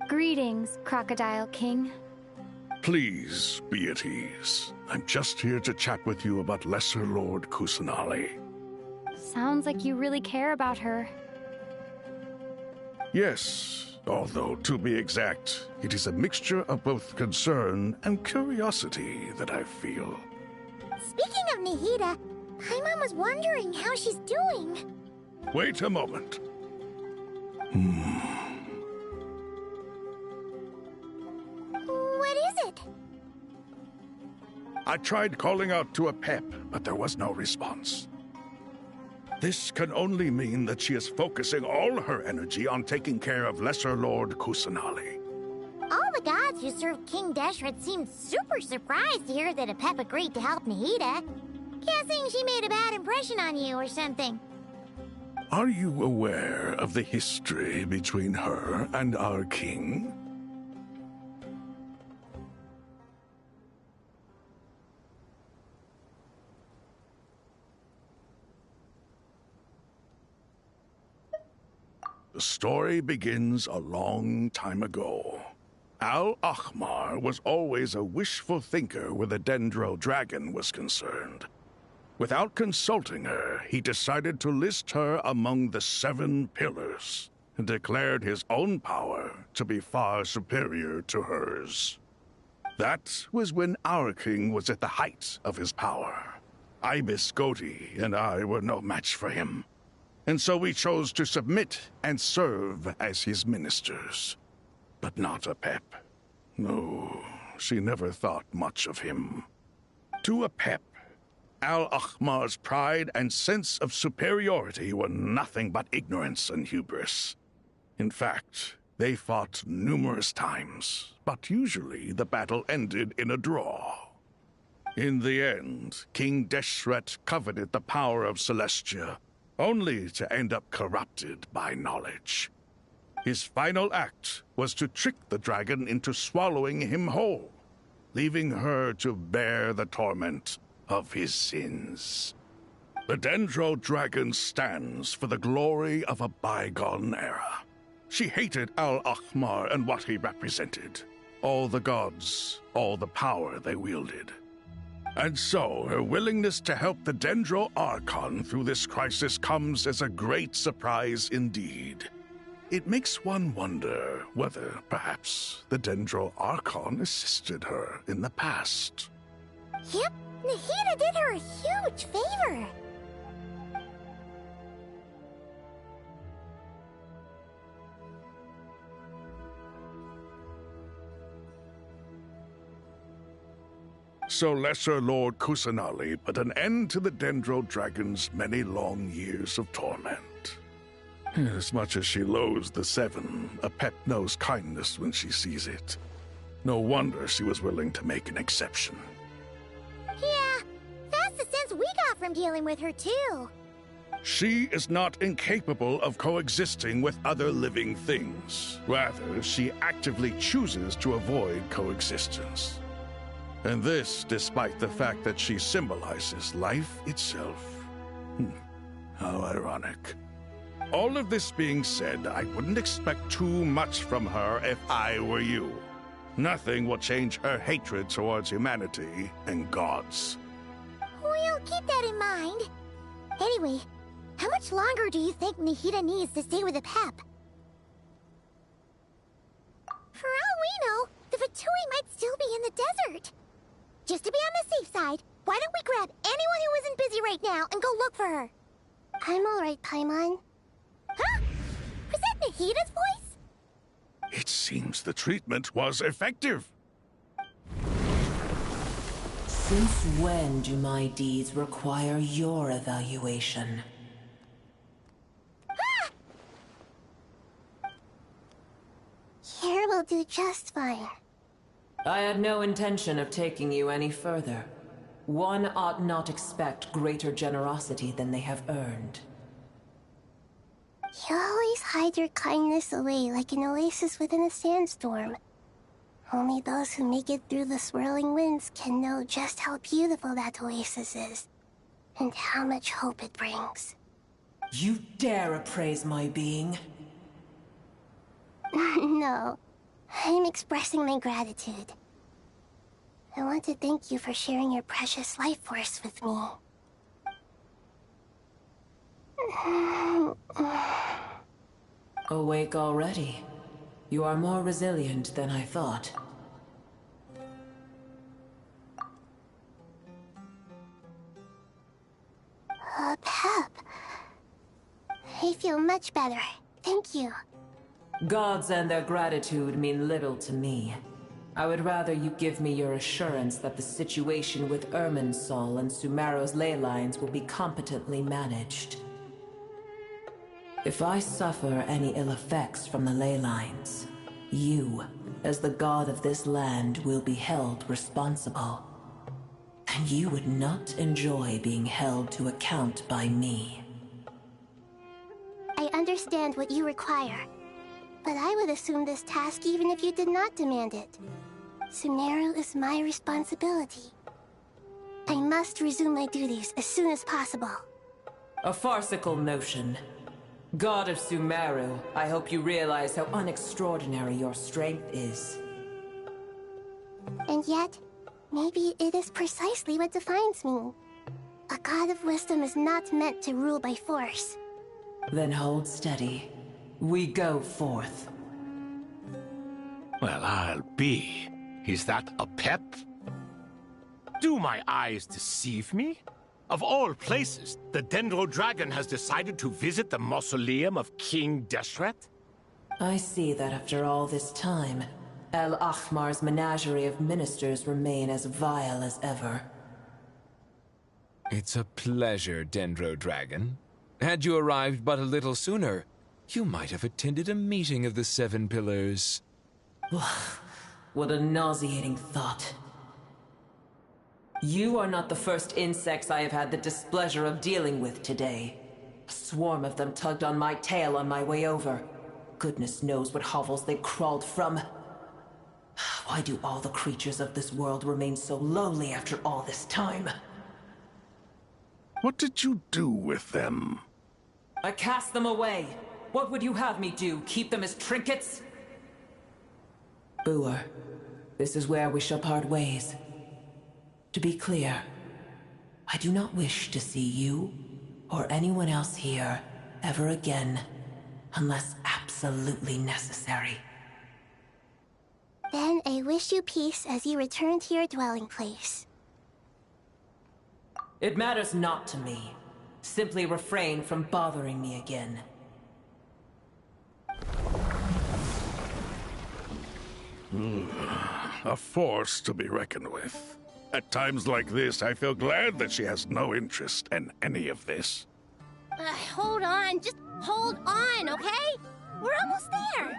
Greetings, Crocodile King. Please be at ease. I'm just here to chat with you about Lesser Lord Kusanali. Sounds like you really care about her. Yes, although to be exact, it is a mixture of both concern and curiosity that I feel. Speaking of Nahida, Paimon was wondering how she's doing. Wait a moment. What is it? I tried calling out to a pep, but there was no response. This can only mean that she is focusing all her energy on taking care of Lesser Lord Kusanali. All the gods who served King Deshret seemed super surprised to hear that a pep agreed to help Nahida. Guessing she made a bad impression on you or something. Are you aware of the history between her and our king? The story begins a long time ago. Al-Ahmar was always a wishful thinker where the Dendro dragon was concerned. Without consulting her, he decided to list her among the 7 pillars and declared his own power to be far superior to hers. That was when our king was at the height of his power. Ibis Goti and I were no match for him, and so we chose to submit and serve as his ministers. But not a pep. No, she never thought much of him. To a pep, Al-Ahmar's pride and sense of superiority were nothing but ignorance and hubris. In fact, they fought numerous times, but usually the battle ended in a draw. In the end, King Deshret coveted the power of Celestia, only to end up corrupted by knowledge. His final act was to trick the dragon into swallowing him whole, leaving her to bear the torment of his sins. The Dendro dragon stands for the glory of a bygone era. She hated Al-Ahmar and what he represented. All the gods, all the power they wielded. And so, her willingness to help the Dendro Archon through this crisis comes as a great surprise indeed. It makes one wonder whether, perhaps, the Dendro Archon assisted her in the past. Yep, Nahida did her a huge favor. So Lesser Lord Kusanali put an end to the Dendro Dragon's many long years of torment. As much as she loathes the 7, a pep knows kindness when she sees it. No wonder she was willing to make an exception. Yeah, that's the sense we got from dealing with her too. She is not incapable of coexisting with other living things. Rather, she actively chooses to avoid coexistence. And this despite the fact that she symbolizes life itself. How ironic. All of this being said, I wouldn't expect too much from her if I were you. Nothing will change her hatred towards humanity and gods. We'll keep that in mind. Anyway, how much longer do you think Nahida needs to stay with the pep? For all we know, the Fatui might still be in the desert. Just to be on the safe side, why don't we grab anyone who isn't busy right now and go look for her? I'm alright, Paimon. Huh? Was that Nahida's voice? It seems the treatment was effective. Since when do my deeds require your evaluation? Here will do just fine. I had no intention of taking you any further. One ought not expect greater generosity than they have earned. You always hide your kindness away like an oasis within a sandstorm. Only those who make it through the swirling winds can know just how beautiful that oasis is. and how much hope it brings. You dare appraise my being? No, I'm expressing my gratitude. I want to thank you for sharing your precious life force with me. Awake already. You are more resilient than I thought. Pep. I feel much better. Thank you. Gods and their gratitude mean little to me. I would rather you give me your assurance that the situation with Irminsul and Sumeru's ley lines will be competently managed. If I suffer any ill effects from the ley lines, you, as the god of this land, will be held responsible. And you would not enjoy being held to account by me. I understand what you require, but I would assume this task even if you did not demand it. Sumeru is my responsibility. I must resume my duties as soon as possible. A farcical notion. God of Sumeru, I hope you realize how unextraordinary your strength is. And yet, maybe it is precisely what defines me. A god of wisdom is not meant to rule by force. Then hold steady. We go forth. Well, I'll be. Is that a pep? Do my eyes deceive me? Of all places, the Dendro Dragon has decided to visit the mausoleum of King Deshret? I see that after all this time, El Ahmar's menagerie of ministers remain as vile as ever. It's a pleasure, Dendro Dragon. Had you arrived but a little sooner, you might have attended a meeting of the Seven Pillars. What a nauseating thought. You are not the first insects I have had the displeasure of dealing with today. A swarm of them tugged on my tail on my way over. Goodness knows what hovels they crawled from. Why do all the creatures of this world remain so lowly after all this time? What did you do with them? I cast them away. What would you have me do? Keep them as trinkets? Boer, this is where we shall part ways. To be clear, I do not wish to see you or anyone else here ever again, unless absolutely necessary. Then I wish you peace as you return to your dwelling place. It matters not to me. Simply refrain from bothering me again. A force to be reckoned with. At times like this, I feel glad that she has no interest in any of this. Hold on, just hold on, okay? We're almost there.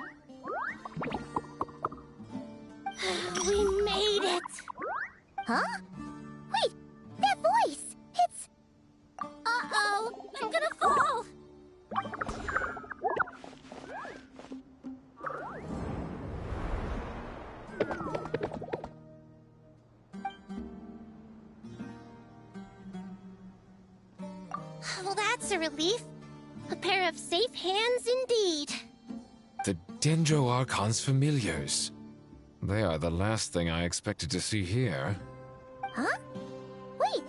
We made it. Huh? Wait, that voice! It's... Uh-oh, I'm gonna fall! Well, that's a relief. A pair of safe hands indeed. The Dendro Archon's familiars. They are the last thing I expected to see here. Huh? Wait,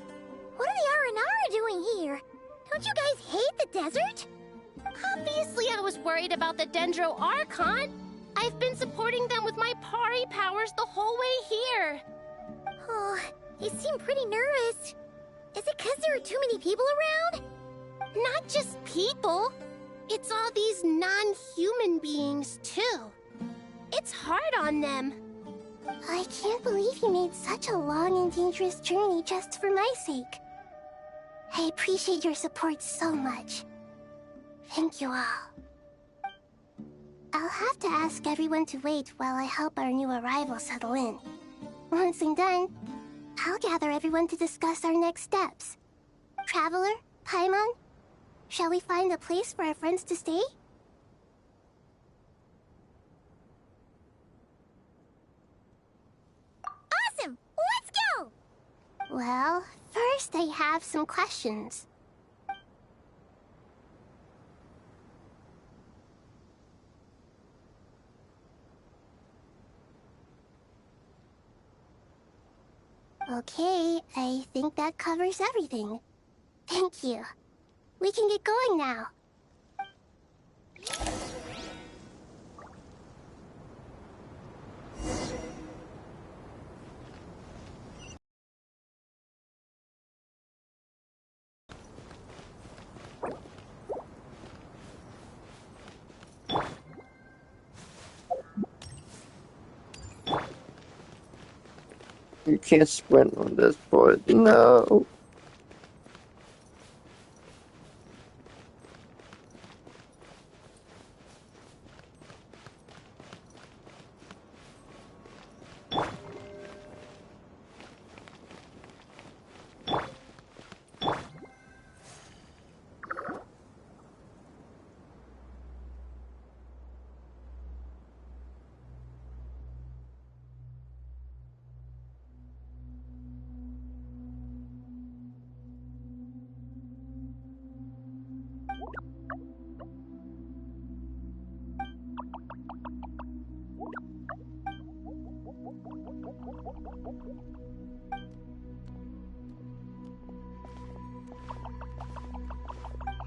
what are the Aranara doing here? Don't you guys hate the desert? Obviously I was worried about the Dendro Archon. I've been supporting them with my Pari powers the whole way here. Oh, you seem pretty nervous. Is it because there are too many people around? Not just people. It's all these non-human beings, too. It's hard on them. I can't believe you made such a long and dangerous journey just for my sake. I appreciate your support so much. Thank you all. I'll have to ask everyone to wait while I help our new arrival settle in. Once I'm done, I'll gather everyone to discuss our next steps. Traveler, Paimon, shall we find a place for our friends to stay? Awesome! Let's go! Well, first I have some questions. Okay, I think that covers everything. Thank you. We can get going now. You can't sprint on this part. No.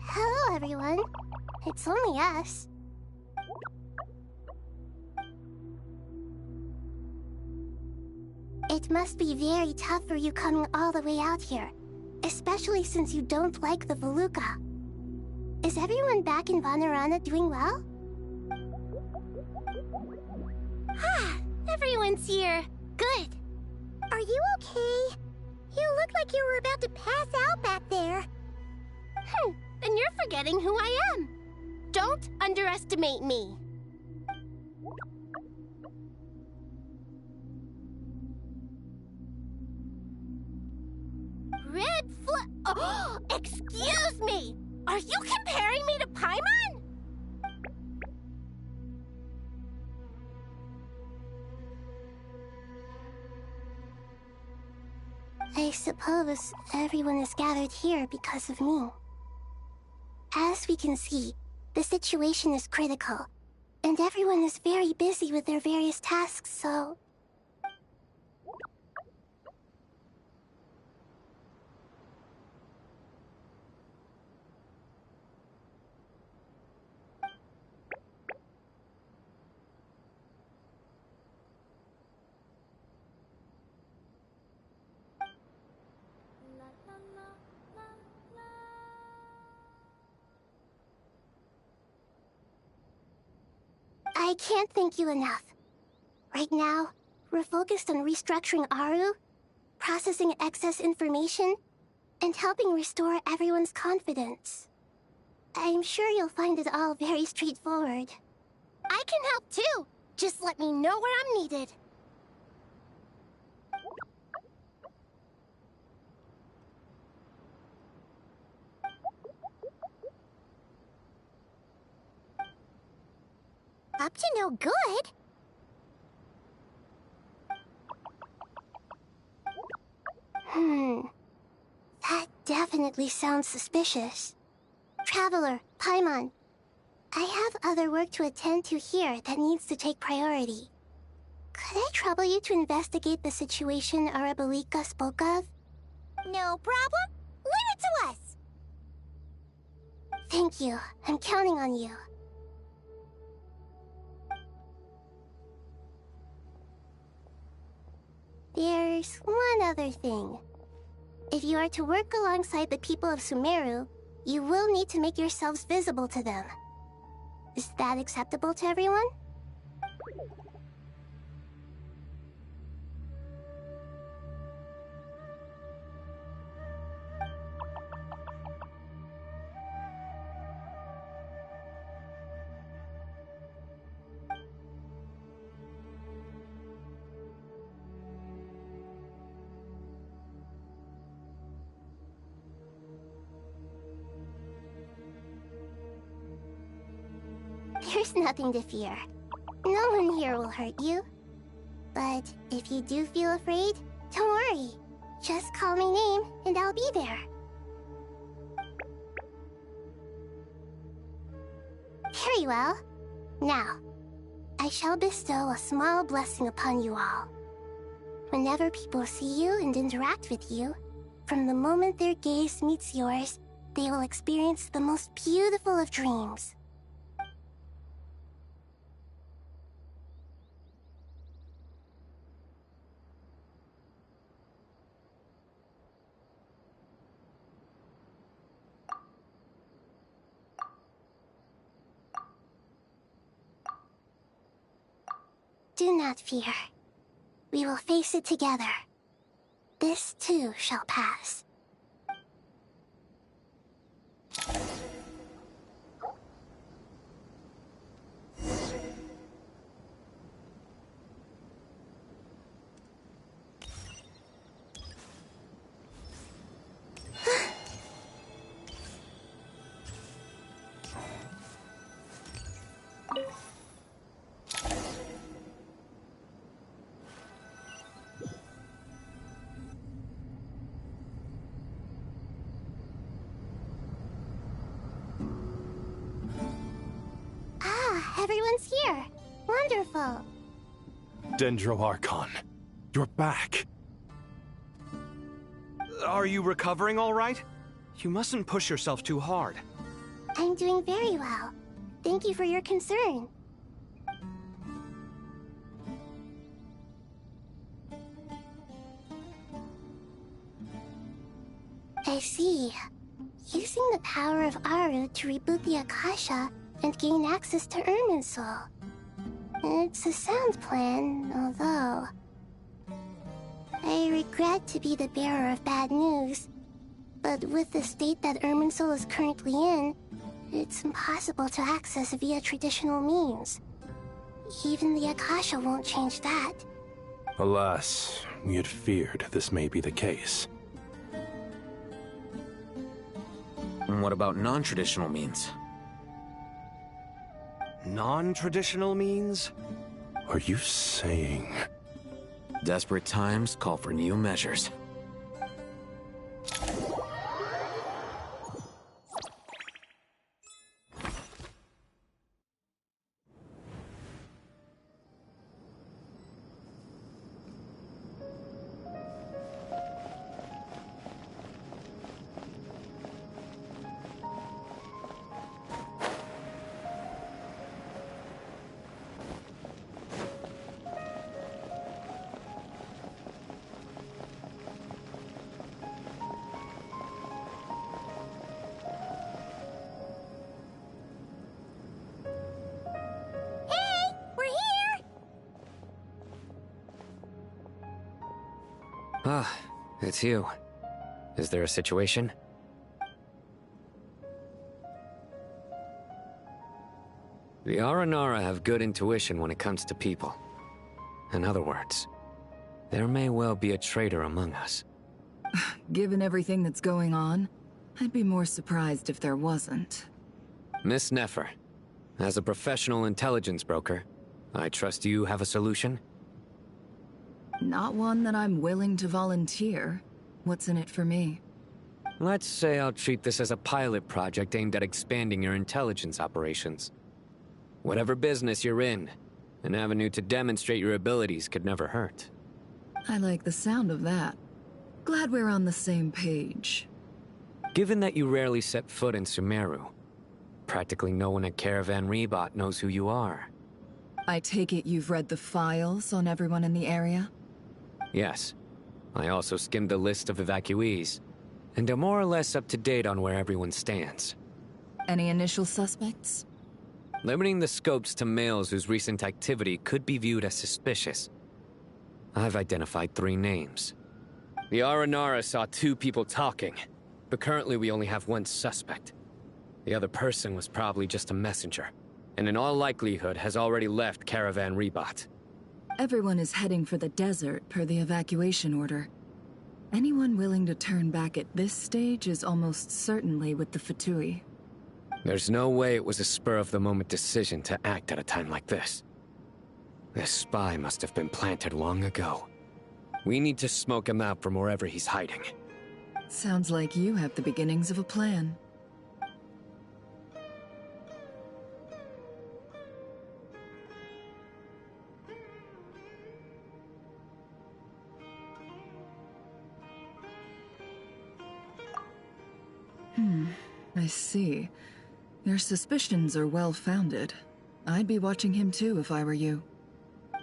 Hello, everyone. It's only us. It must be very tough for you coming all the way out here, especially since you don't like the Veluca. Is everyone back in Vanarana doing well? Ah, everyone's here. Good. Are you okay? You look like you were about to pass out back there. Then you're forgetting who I am. Don't underestimate me. Oh, excuse me! Are you comparing me to Paimon? I suppose everyone is gathered here because of me. As we can see, the situation is critical, and everyone is very busy with their various tasks, so... I can't thank you enough. Right now, we're focused on restructuring Aru, processing excess information, and helping restore everyone's confidence. I'm sure you'll find it all very straightforward. I can help too! Just let me know where I'm needed. Up to no good? That definitely sounds suspicious. Traveler, Paimon, I have other work to attend to here that needs to take priority. Could I trouble you to investigate the situation Arabalika spoke of? No problem. Leave it to us. Thank you. I'm counting on you. There's one other thing. If you are to work alongside the people of Sumeru, you will need to make yourselves visible to them. Is that acceptable to everyone? There's nothing to fear. No one here will hurt you. But if you do feel afraid, don't worry. Just call my name, and I'll be there. Very well. Now, I shall bestow a small blessing upon you all. Whenever people see you and interact with you, from the moment their gaze meets yours, they will experience the most beautiful of dreams. Do not fear. We will face it together. This too shall pass. Everyone's here. Wonderful. Dendro Archon, you're back. Are you recovering all right? You mustn't push yourself too hard. I'm doing very well. Thank you for your concern. I see. Using the power of Aru to reboot the Akasha and gain access to Irminsul. It's a sound plan, although... I regret to be the bearer of bad news, but with the state that Irminsul is currently in, it's impossible to access via traditional means. Even the Akasha won't change that. Alas, we had feared this may be the case. And what about non-traditional means? Non-traditional means? Are you saying... Desperate times call for new measures. Ah, it's you. Is there a situation? The Aranara have good intuition when it comes to people. In other words, there may well be a traitor among us. Given everything that's going on, I'd be more surprised if there wasn't. Miss Nefer, as a professional intelligence broker, I trust you have a solution? Not one that I'm willing to volunteer. What's in it for me? Let's say I'll treat this as a pilot project aimed at expanding your intelligence operations. Whatever business you're in, an avenue to demonstrate your abilities could never hurt. I like the sound of that. Glad we're on the same page. Given that you rarely set foot in Sumeru, practically no one at Caravan Rebot knows who you are. I take it you've read the files on everyone in the area? Yes. I also skimmed the list of evacuees, and am more or less up to date on where everyone stands. Any initial suspects? Limiting the scopes to males whose recent activity could be viewed as suspicious. I've identified 3 names. The Aranara saw 2 people talking, but currently we only have 1 suspect. The other person was probably just a messenger, and in all likelihood has already left Caravan Rebot. Everyone is heading for the desert per the evacuation order. Anyone willing to turn back at this stage is almost certainly with the Fatui. There's no way it was a spur-of-the-moment decision to act at a time like this. This spy must have been planted long ago. We need to smoke him out from wherever he's hiding. Sounds like you have the beginnings of a plan. I see. Your suspicions are well-founded. I'd be watching him too if I were you.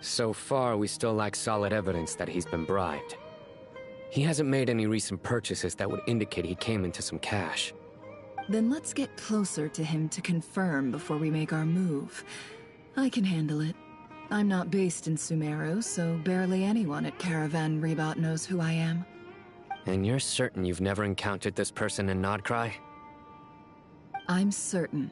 So far, we still lack solid evidence that he's been bribed. He hasn't made any recent purchases that would indicate he came into some cash. Then let's get closer to him to confirm before we make our move. I can handle it. I'm not based in Sumeru, so barely anyone at Caravan Rebot knows who I am. And you're certain you've never encountered this person in Nodcry? I'm certain.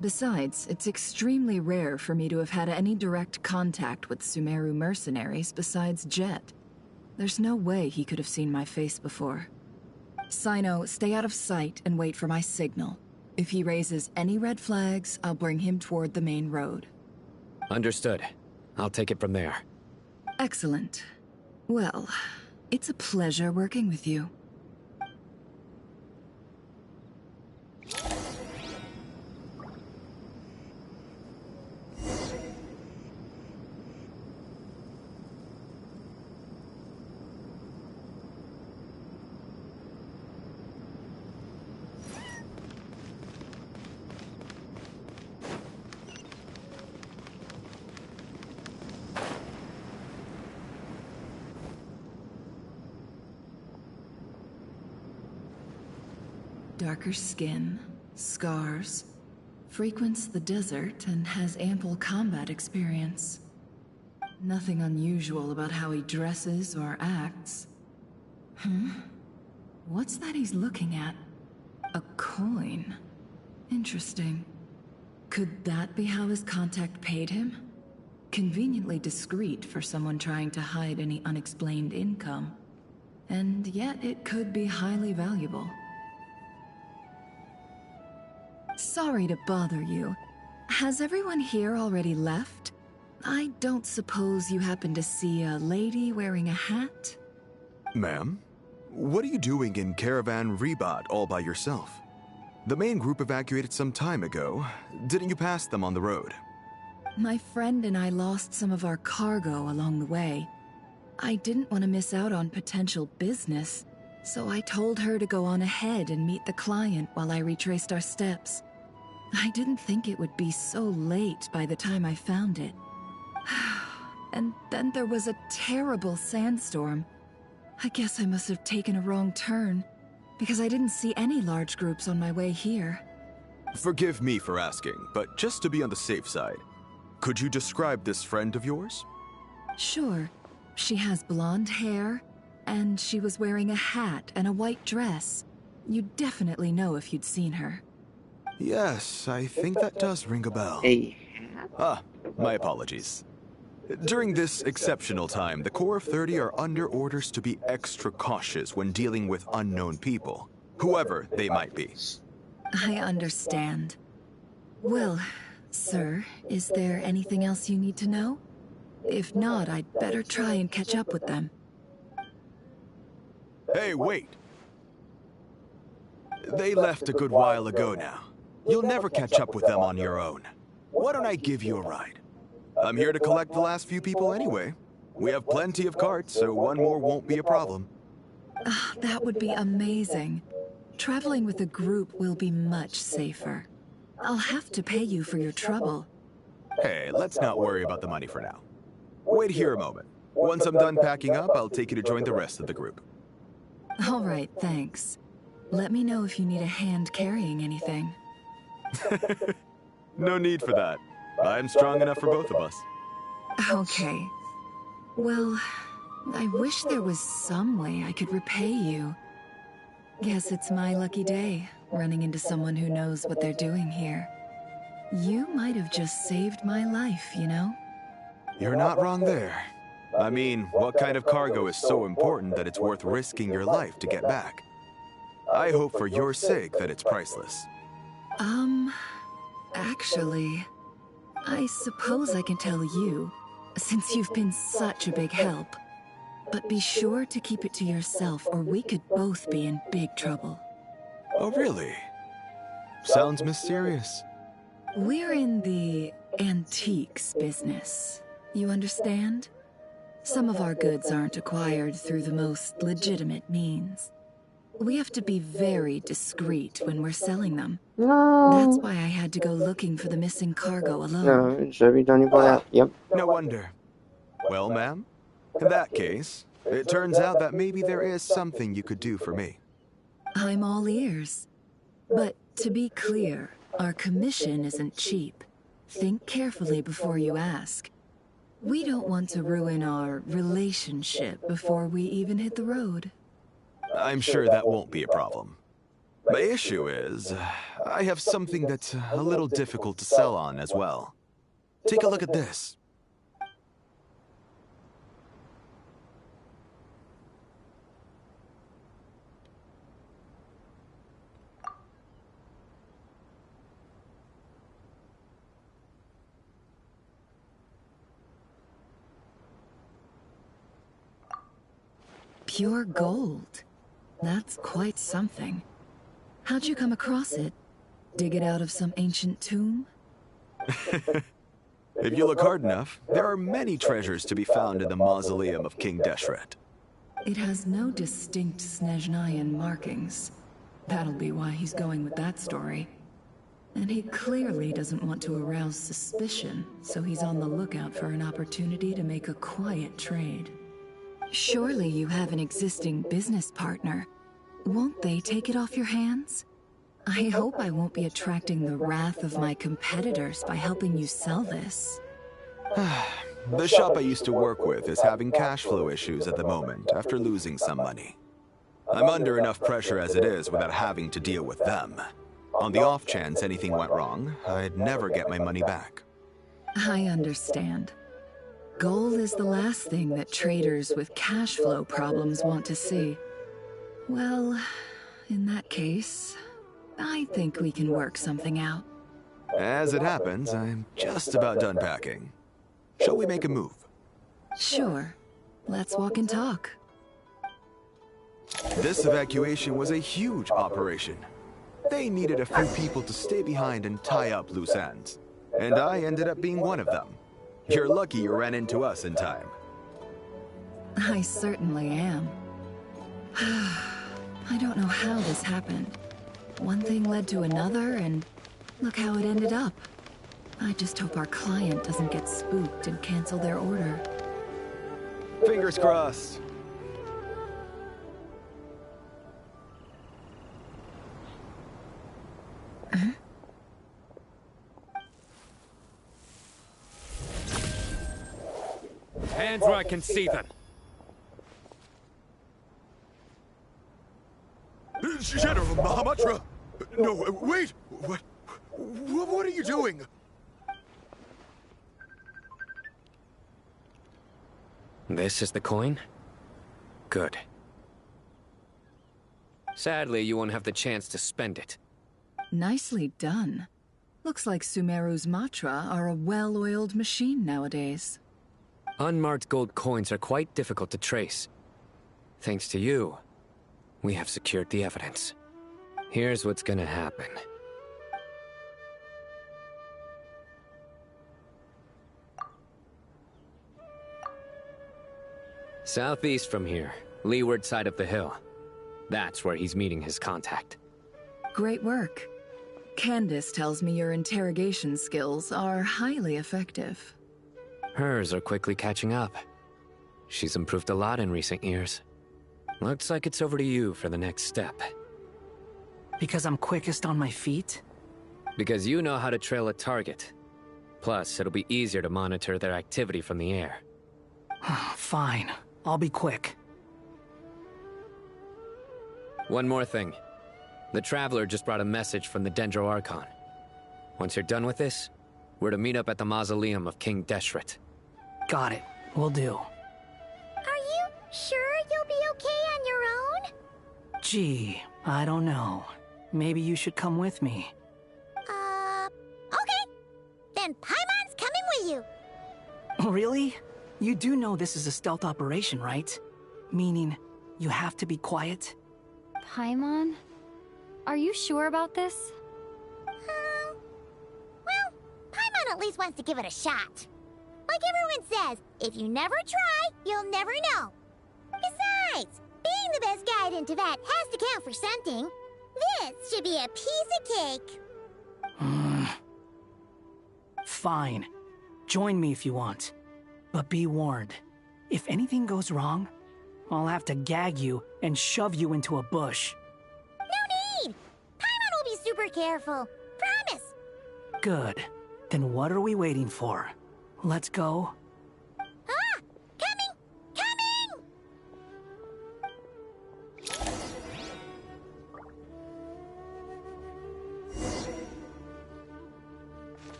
Besides, it's extremely rare for me to have had any direct contact with Sumeru mercenaries besides Jet. There's no way he could have seen my face before. Sino, stay out of sight and wait for my signal. If he raises any red flags, I'll bring him toward the main road. Understood. I'll take it from there. Excellent. Well, it's a pleasure working with you. Darker skin, scars, frequents the desert and has ample combat experience. Nothing unusual about how he dresses or acts. What's that he's looking at? A coin. Interesting. Could that be how his contact paid him? Conveniently discreet for someone trying to hide any unexplained income. And yet it could be highly valuable. Sorry to bother you. Has everyone here already left? I don't suppose you happen to see a lady wearing a hat? Ma'am? What are you doing in Caravan Rebot all by yourself? The main group evacuated some time ago. Didn't you pass them on the road? My friend and I lost some of our cargo along the way. I didn't want to miss out on potential business, so I told her to go on ahead and meet the client while I retraced our steps. I didn't think it would be so late by the time I found it. And then there was a terrible sandstorm. I guess I must have taken a wrong turn, because I didn't see any large groups on my way here. Forgive me for asking, but just to be on the safe side, could you describe this friend of yours? Sure. She has blonde hair, and she was wearing a hat and a white dress. You'd definitely know if you'd seen her. Yes, I think that does ring a bell. My apologies. During this exceptional time, the Core of 30 are under orders to be extra cautious when dealing with unknown people, whoever they might be. I understand. Well, sir, is there anything else you need to know? If not, I'd better try and catch up with them. Hey, wait! They left a good while ago now. You'll never catch up with them on your own. Why don't I give you a ride? I'm here to collect the last few people anyway. We have plenty of carts, so one more won't be a problem. That would be amazing. Traveling with a group will be much safer. I'll have to pay you for your trouble. Hey, let's not worry about the money for now. Wait here a moment. Once I'm done packing up, I'll take you to join the rest of the group. All right, thanks. Let me know if you need a hand carrying anything. No need for that. I'm strong enough for both of us. Okay. Well, I wish there was some way I could repay you. Guess it's my lucky day, running into someone who knows what they're doing here. You might have just saved my life, you know? You're not wrong there. I mean, what kind of cargo is so important that it's worth risking your life to get back? I hope for your sake that it's priceless. Actually, I suppose I can tell you, since you've been such a big help. But be sure to keep it to yourself, or we could both be in big trouble. Oh, really? Sounds mysterious. We're in the antiques business. You understand? Some of our goods aren't acquired through the most legitimate means. We have to be very discreet when we're selling them. That's why I had to go looking for the missing cargo alone. Yep. No wonder. Well, ma'am, in that case, it turns out that maybe there is something you could do for me. I'm all ears. But to be clear, our commission isn't cheap. Think carefully before you ask. We don't want to ruin our relationship before we even hit the road. I'm sure that won't be a problem. My issue is, I have something that's a little difficult to sell on as well. Take a look at this. Pure gold. That's quite something. How'd you come across it? Dig it out of some ancient tomb? If you look hard enough, there are many treasures to be found in the mausoleum of King Deshret. It has no distinct Snezhnayan markings. That'll be why he's going with that story. And he clearly doesn't want to arouse suspicion, so he's on the lookout for an opportunity to make a quiet trade. Surely you have an existing business partner. Won't they take it off your hands? I hope I won't be attracting the wrath of my competitors by helping you sell this. The shop I used to work with is having cash flow issues at the moment after losing some money. I'm under enough pressure as it is without having to deal with them. On the off chance anything went wrong, I'd never get my money back. I understand. Gold is the last thing that traders with cash flow problems want to see. Well, in that case, I think we can work something out. As it happens, I'm just about done packing. Shall we make a move? Sure. Let's walk and talk. This evacuation was a huge operation. They needed a few people to stay behind and tie up loose ends. And I ended up being one of them. You're lucky you ran into us in time. I certainly am. I don't know how this happened. One thing led to another, and look how it ended up. I just hope our client doesn't get spooked and cancel their order. Fingers crossed. Hands where I can see them. General Mahamatra! No, wait! What are you doing? This is the coin? Good. Sadly, you won't have the chance to spend it. Nicely done. Looks like Sumeru's Matra are a well-oiled machine nowadays. Unmarked gold coins are quite difficult to trace. Thanks to you, we have secured the evidence. Here's what's gonna happen. Southeast from here, leeward side of the hill. That's where he's meeting his contact. Great work. Candace tells me your interrogation skills are highly effective. Hers are quickly catching up. She's improved a lot in recent years. Looks like it's over to you for the next step. Because I'm quickest on my feet? Because you know how to trail a target. Plus, it'll be easier to monitor their activity from the air. Fine. I'll be quick. One more thing. The Traveler just brought a message from the Dendro Archon. Once you're done with this, we're to meet up at the mausoleum of King Deshret. Got it. Will do. Are you sure you'll be okay on your own? Gee, I don't know. Maybe you should come with me. Okay. Then Paimon's coming with you. Really? You do know this is a stealth operation, right? Meaning, you have to be quiet? Paimon? Are you sure about this? Well, Paimon at least wants to give it a shot. Like everyone says, if you never try, you'll never know. Besides, being the best guide in Teyvat has to count for something. This should be a piece of cake. Fine. Join me if you want. But be warned, if anything goes wrong, I'll have to gag you and shove you into a bush. No need! Paimon will be super careful. Promise! Good. Then what are we waiting for? Let's go. Ah! Coming! Coming!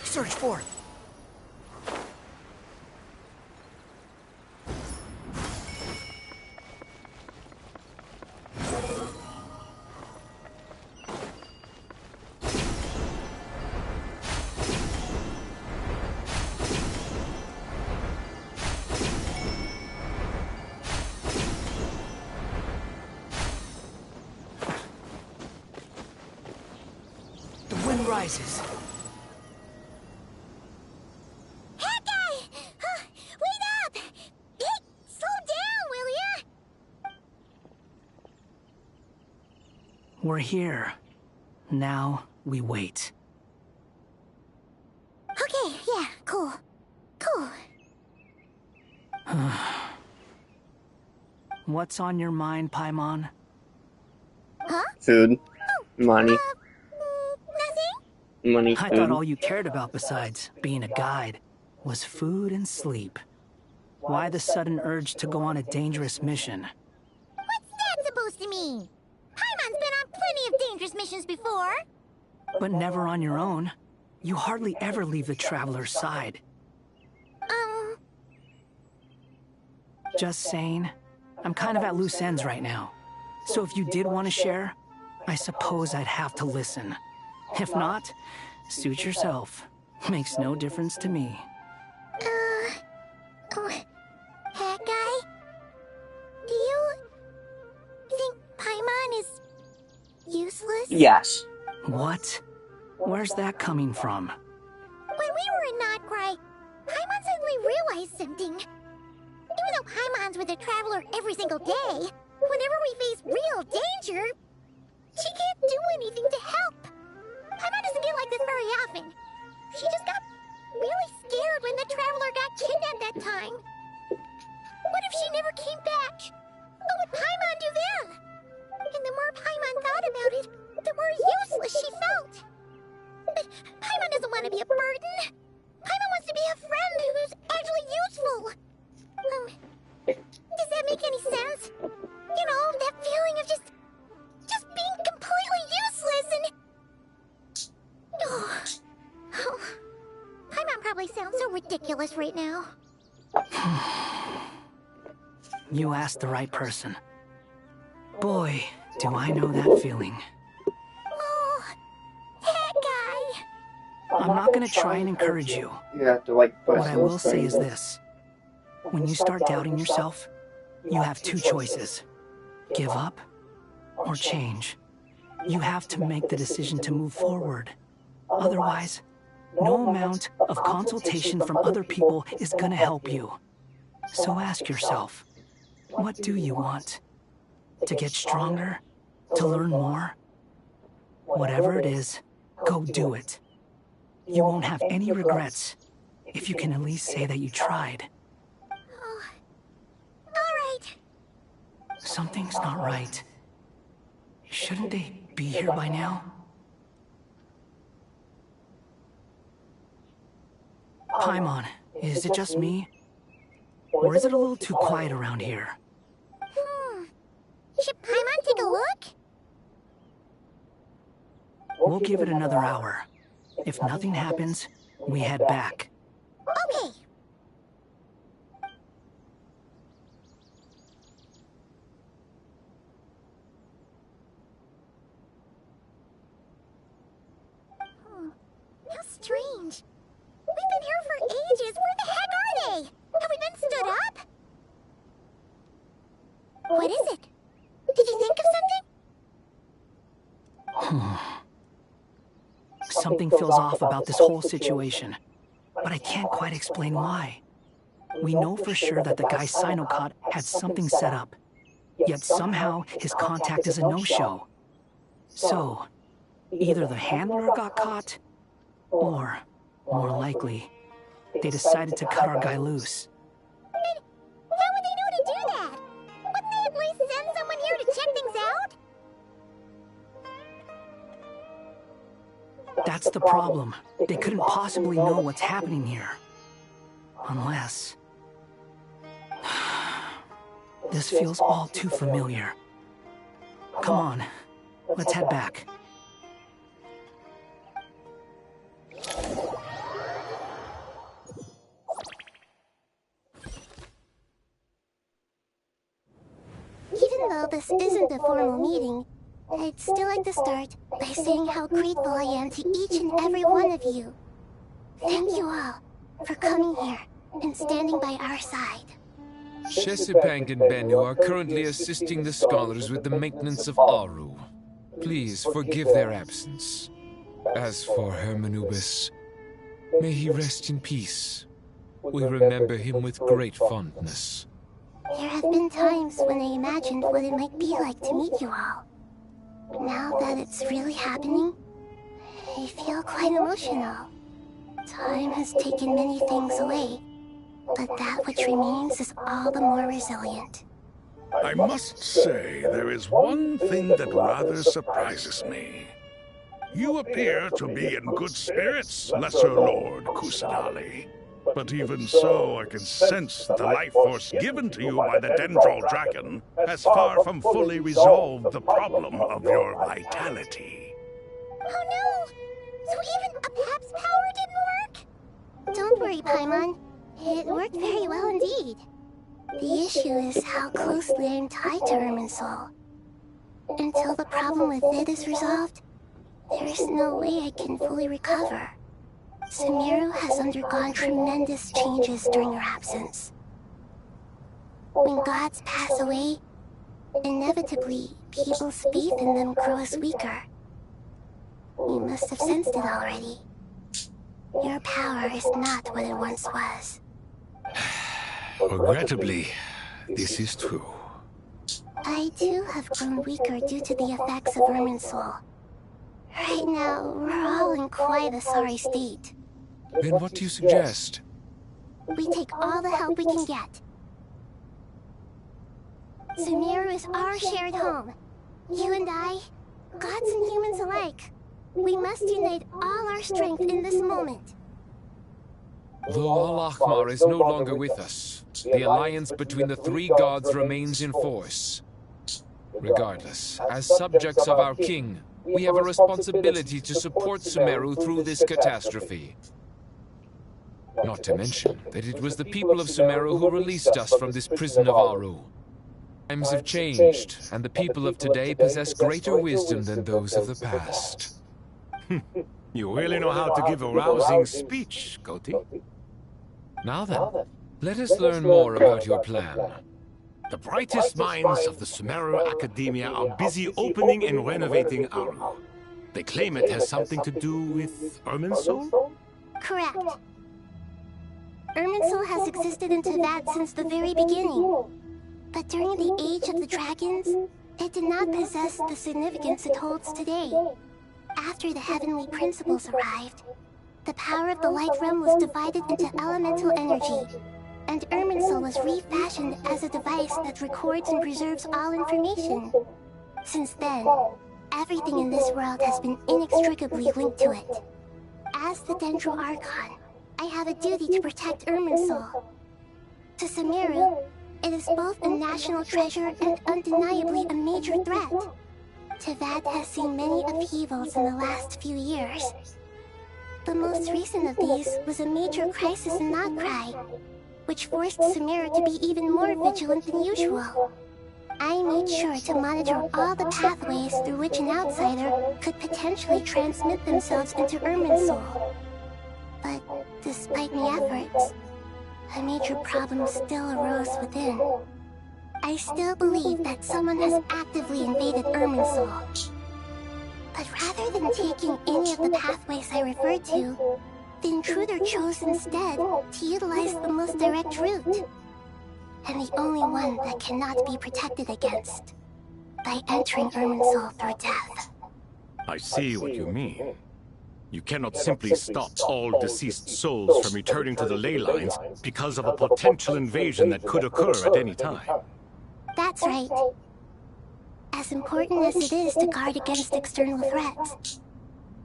Search for it. The wind rises. We're here. Now, we wait. Okay, yeah, cool. Cool. What's on your mind, Paimon? Huh? Food. Money. Nothing? Money, I food. thought all you cared about besides being a guide was food and sleep. Why the sudden urge to go on a dangerous mission? What's that supposed to mean? Paimon's been on plenty of dangerous missions before. But never on your own. You hardly ever leave the Traveler's side. Just saying. I'm kind of at loose ends right now. So if you did want to share, I suppose I'd have to listen. If not, suit yourself. Makes no difference to me. That guy? Do you think Paimon is useless? Yes. What? Where's that coming from? When we were in Notcry, Paimon suddenly realized something. Even though Paimon's with the Traveler every single day, whenever we face real danger, she can't do anything to help. Paimon doesn't get like this very often. She just got really scared when the Traveler got kidnapped that time. What if she never came back? What would Paimon do then? And the more Paimon thought about it, the more useless she felt. But Paimon doesn't want to be a burden. Paimon wants to be a friend who's actually useful. Does that make any sense? You know, that feeling of just being completely useless and... Oh, Paimon probably sounds so ridiculous right now. You asked the right person. Boy, do I know that feeling. Oh, that guy. I'm not gonna try and encourage you. You have to like What I will say is this. When you start doubting yourself, you have two choices. Give up or change. You have to make the decision to move forward. Otherwise, no amount of consultation from other people is gonna help you. So ask yourself, what do you want? To get stronger? To learn more? Whatever it is, go do it. You won't have any regrets if you can at least say that you tried. Alright. Something's not right. Shouldn't they be here by now? Paimon, is it just me? Or is it a little too quiet around here? Should Paimon take a look? We'll give it another hour. If nothing happens, we head back. Okay. How strange. We ages. Where the heck are they? Have we been stood up? What is it? Did you think of something? Something feels off about this whole situation, but I can't quite explain why. We know for sure that the guy Sinocot had something set up, yet somehow his contact is a no-show. So, either the handler got caught, or, more likely, they decided to cut our guy loose. Then how would they know to do that? Wouldn't they at least send someone here to check things out? That's the problem. They couldn't possibly know what's happening here. Unless... This feels all too familiar. Come on, let's head back. Even though this isn't a formal meeting, I'd still like to start by saying how grateful I am to each and every one of you. Thank you all for coming here and standing by our side. Chesipank and Bennu are currently assisting the scholars with the maintenance of Aru. Please forgive their absence. As for Hermanubis, may he rest in peace. We remember him with great fondness. There have been times when I imagined what it might be like to meet you all. But now that it's really happening, I feel quite emotional. Time has taken many things away, but that which remains is all the more resilient. I must say, there is one thing that rather surprises me. You appear to be in good spirits, Lesser Lord Kusanali. But even so, I can sense that the life force given to you by the Dendro Dragon has far from fully resolved the problem of your vitality. Oh no! So even a Pep's power didn't work? Don't worry, Paimon. It worked very well indeed. The issue is how closely I'm tied to Irminsul. Until the problem with it is resolved, there is no way I can fully recover. Sumeru has undergone tremendous changes during her absence. When gods pass away, inevitably, people's faith in them grows weaker. You must have sensed it already. Your power is not what it once was. Regrettably, this is true. I too have grown weaker due to the effects of Irminsul. Right now, we're all in quite a sorry state. Then what do you suggest? We take all the help we can get. Sumeru is our shared home. You and I, gods and humans alike. We must unite all our strength in this moment. Though Al-Ahmar is no longer with us, the alliance between the three gods remains in force. Regardless, as subjects of our king, we have a responsibility to support Sumeru through this catastrophe. Not to mention that it was the people of Sumeru who released us from this prison of Aru. Times have changed, and the people of today possess greater wisdom than those of the past. You really know how to give a rousing speech, Koti. Now then, let us learn more about your plan. The brightest minds of the Sumeru Academia are busy opening and renovating Aru. They claim it has something to do with Irminsul? Correct. Irminsul has existed in Teyvat since the very beginning. But during the Age of the Dragons, it did not possess the significance it holds today. After the heavenly principles arrived, the power of the Light Realm was divided into elemental energy, and Irminsul was refashioned as a device that records and preserves all information. Since then, everything in this world has been inextricably linked to it. As the Dendro Archon, I have a duty to protect Irminsul. To Sumeru, it is both a national treasure and undeniably a major threat. Teyvat has seen many upheavals in the last few years. The most recent of these was a major crisis in Notcry, which forced Sumeru to be even more vigilant than usual. I made sure to monitor all the pathways through which an outsider could potentially transmit themselves into Irminsul. But this despite my efforts, a major problem still arose within. I still believe that someone has actively invaded Irminsul. But rather than taking any of the pathways I referred to, the intruder chose instead to utilize the most direct route. And the only one that cannot be protected against, by entering Irminsul through death. I see what you mean. You cannot simply stop all deceased souls from returning to the ley lines because of a potential invasion that could occur at any time. That's right. As important as it is to guard against external threats,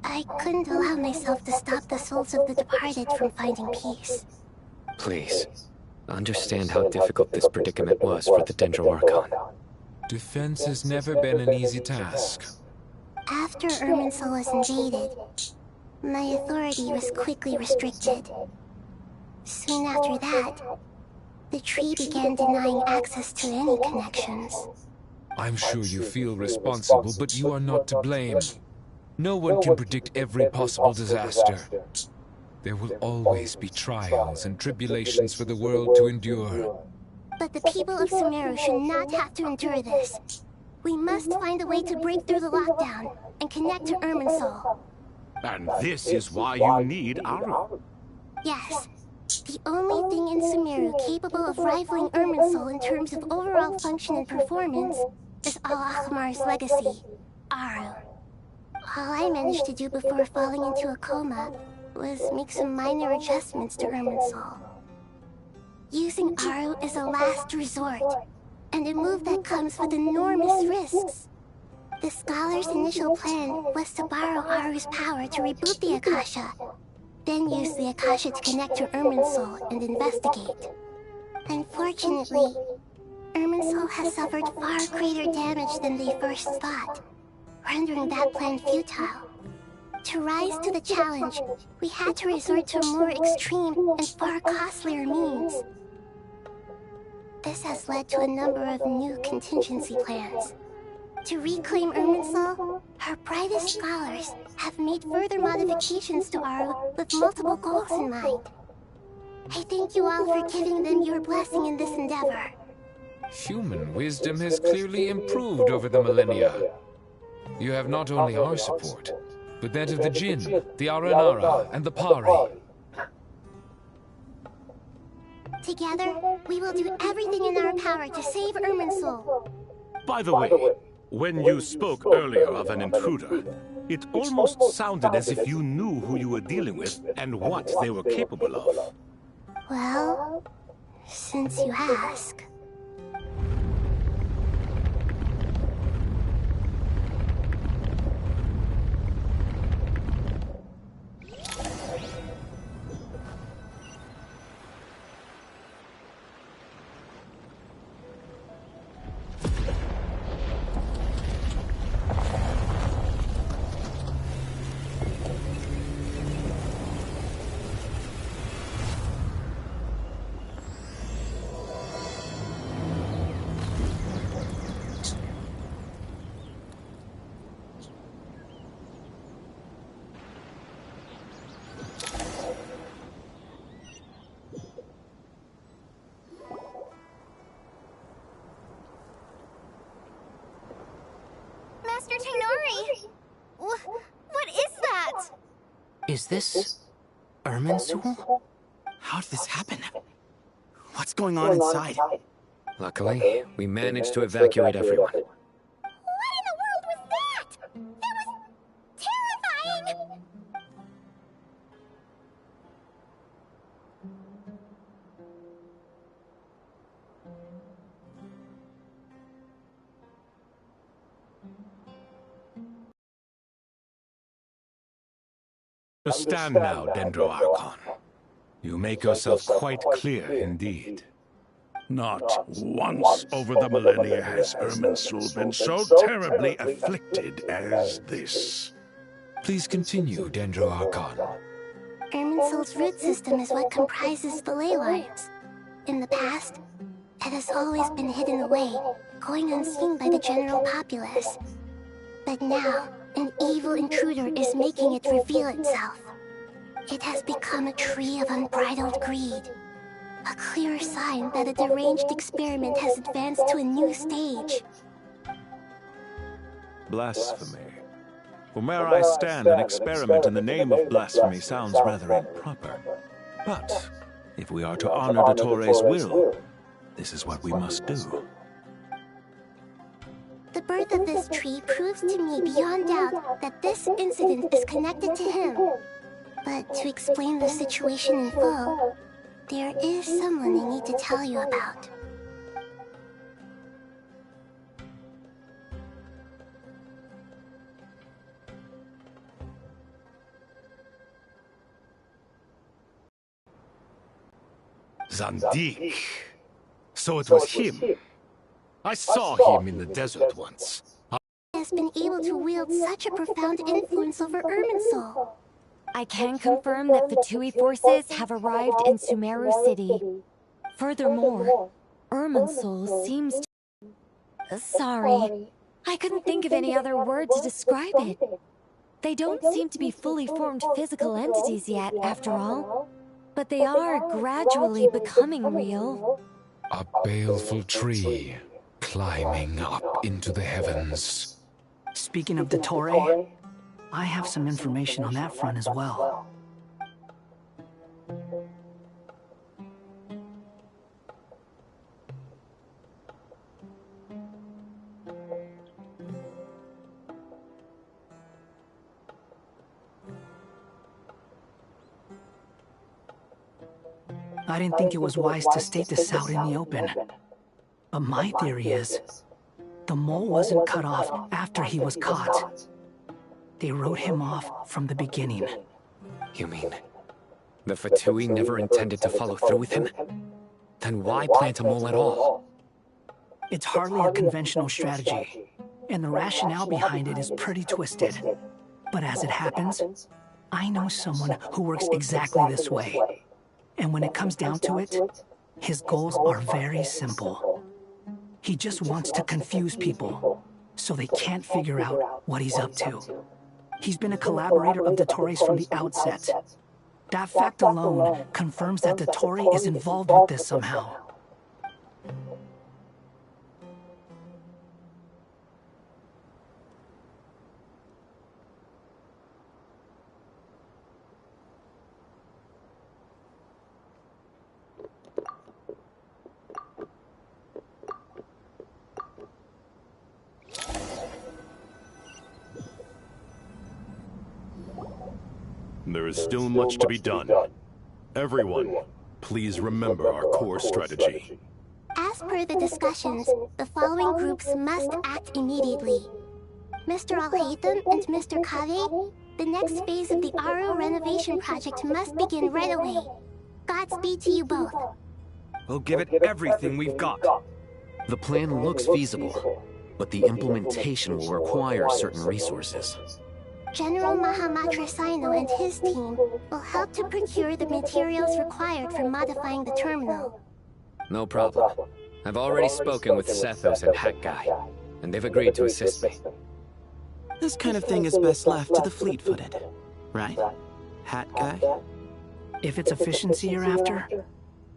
I couldn't allow myself to stop the souls of the departed from finding peace. Please, understand how difficult this predicament was for the Dendro Archon. Defense has never been an easy task. After Irminsul was invaded, my authority was quickly restricted. Soon after that, the tree began denying access to any connections. I'm sure you feel responsible, but you are not to blame. No one can predict every possible disaster. There will always be trials and tribulations for the world to endure. But the people of Sumeru should not have to endure this. We must find a way to break through the lockdown and connect to Irminsul. And this is why you need Aru. Yes. The only thing in Sumeru capable of rivaling Irminsul in terms of overall function and performance is Al-Akhmar's legacy, Aru. All I managed to do before falling into a coma was make some minor adjustments to Irminsul. Using Aru is a last resort, and a move that comes with enormous risks. The Scholar's initial plan was to borrow Aru's power to reboot the Akasha, then use the Akasha to connect to Irminsul and investigate. Unfortunately, Irminsul has suffered far greater damage than they first thought, rendering that plan futile. To rise to the challenge, we had to resort to a more extreme and far costlier means. This has led to a number of new contingency plans. To reclaim Irminsul, our brightest scholars have made further modifications to Aru with multiple goals in mind. I thank you all for giving them your blessing in this endeavor. Human wisdom has clearly improved over the millennia. You have not only our support, but that of the Jinn, the Aranara, and the Pari. Together, we will do everything in our power to save Irminsul. By the way, when you spoke earlier of an intruder, it almost sounded as if you knew who you were dealing with and what they were capable of. Well, since you ask... Master Tainari! What is that? Is this Irminsul? How did this happen? What's going on inside? Luckily, we managed to evacuate everyone. What in the world was that? That was terrifying! Stand now, Dendro Archon. You make yourself quite clear indeed. Not once over the millennia has Irminsul been so terribly afflicted as this. Please continue, Dendro Archon. Irminsul's root system is what comprises the ley lines. In the past, it has always been hidden away, going unseen by the general populace. But now, an evil intruder is making it reveal itself. It has become a tree of unbridled greed. A clear sign that a deranged experiment has advanced to a new stage. Blasphemy. From where I stand, an experiment in the name of blasphemy sounds rather improper. But if we are to honor Dottores' will, this is what we must do. The birth of this tree proves to me beyond doubt that this incident is connected to him. But to explain the situation in full, there is someone I need to tell you about. Zandik. So it was him. I saw him in the desert once. He has been able to wield such a profound influence over Irminsul. I can confirm that Fatui forces have arrived in Sumeru City. Furthermore, Irminsul seems to... Sorry, I couldn't think of any other word to describe it. They don't seem to be fully formed physical entities yet, after all. But they are gradually becoming real. A baleful tree, climbing up into the heavens. Speaking of Dottore, I have some information on that front as well. I didn't think it was wise to state this out in the open. But my theory is, the mole wasn't cut off after he was caught. They wrote him off from the beginning. You mean, the Fatui never intended to follow through with him? Then why plant a mole at all? It's hardly a conventional strategy, and the rationale behind it is pretty twisted. But as it happens, I know someone who works exactly this way. And when it comes down to it, his goals are very simple. He just wants to confuse people, so they can't figure out what he's up to. He's been a collaborator of Dottores from the outset. That fact alone confirms that Dottore is involved with this somehow. There is still much to be done. Everyone, please remember our core strategy. As per the discussions, the following groups must act immediately. Mr. Alhaitham and Mr. Kave, the next phase of the Aru renovation project must begin right away. Godspeed to you both. We'll give it everything we've got. The plan looks feasible, but the implementation will require certain resources. General Mahamatra Sino and his team will help to procure the materials required for modifying the terminal. No problem. I've already spoken with Sethos and Hat Guy, and they've agreed to assist me. This kind of thing is best left to the fleet-footed, right? Hat Guy? If it's efficiency you're after,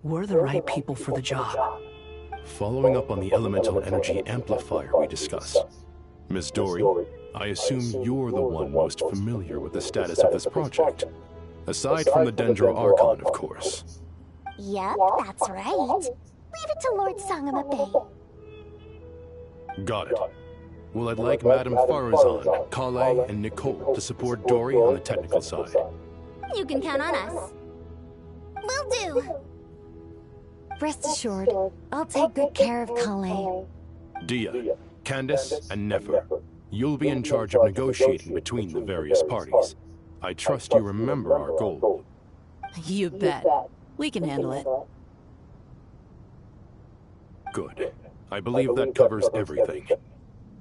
we're the right people for the job. Following up on the elemental energy amplifier we discussed, Miss Dory, I assume you're the one most familiar with the status of this project. Aside from the Dendro Archon, of course. Yep, that's right. Leave it to Lord Sangamabe. Got it. Well, I'd like Madame Farazan, Kale, and Nicole to support Dory on the technical side. You can count on us. Will do. Rest assured, I'll take good care of Kale. Dia, Candace, and Nefer, you'll be in charge of negotiating between the various parties. I trust you remember our goal. You bet. We can handle it. Good. I believe that covers everything.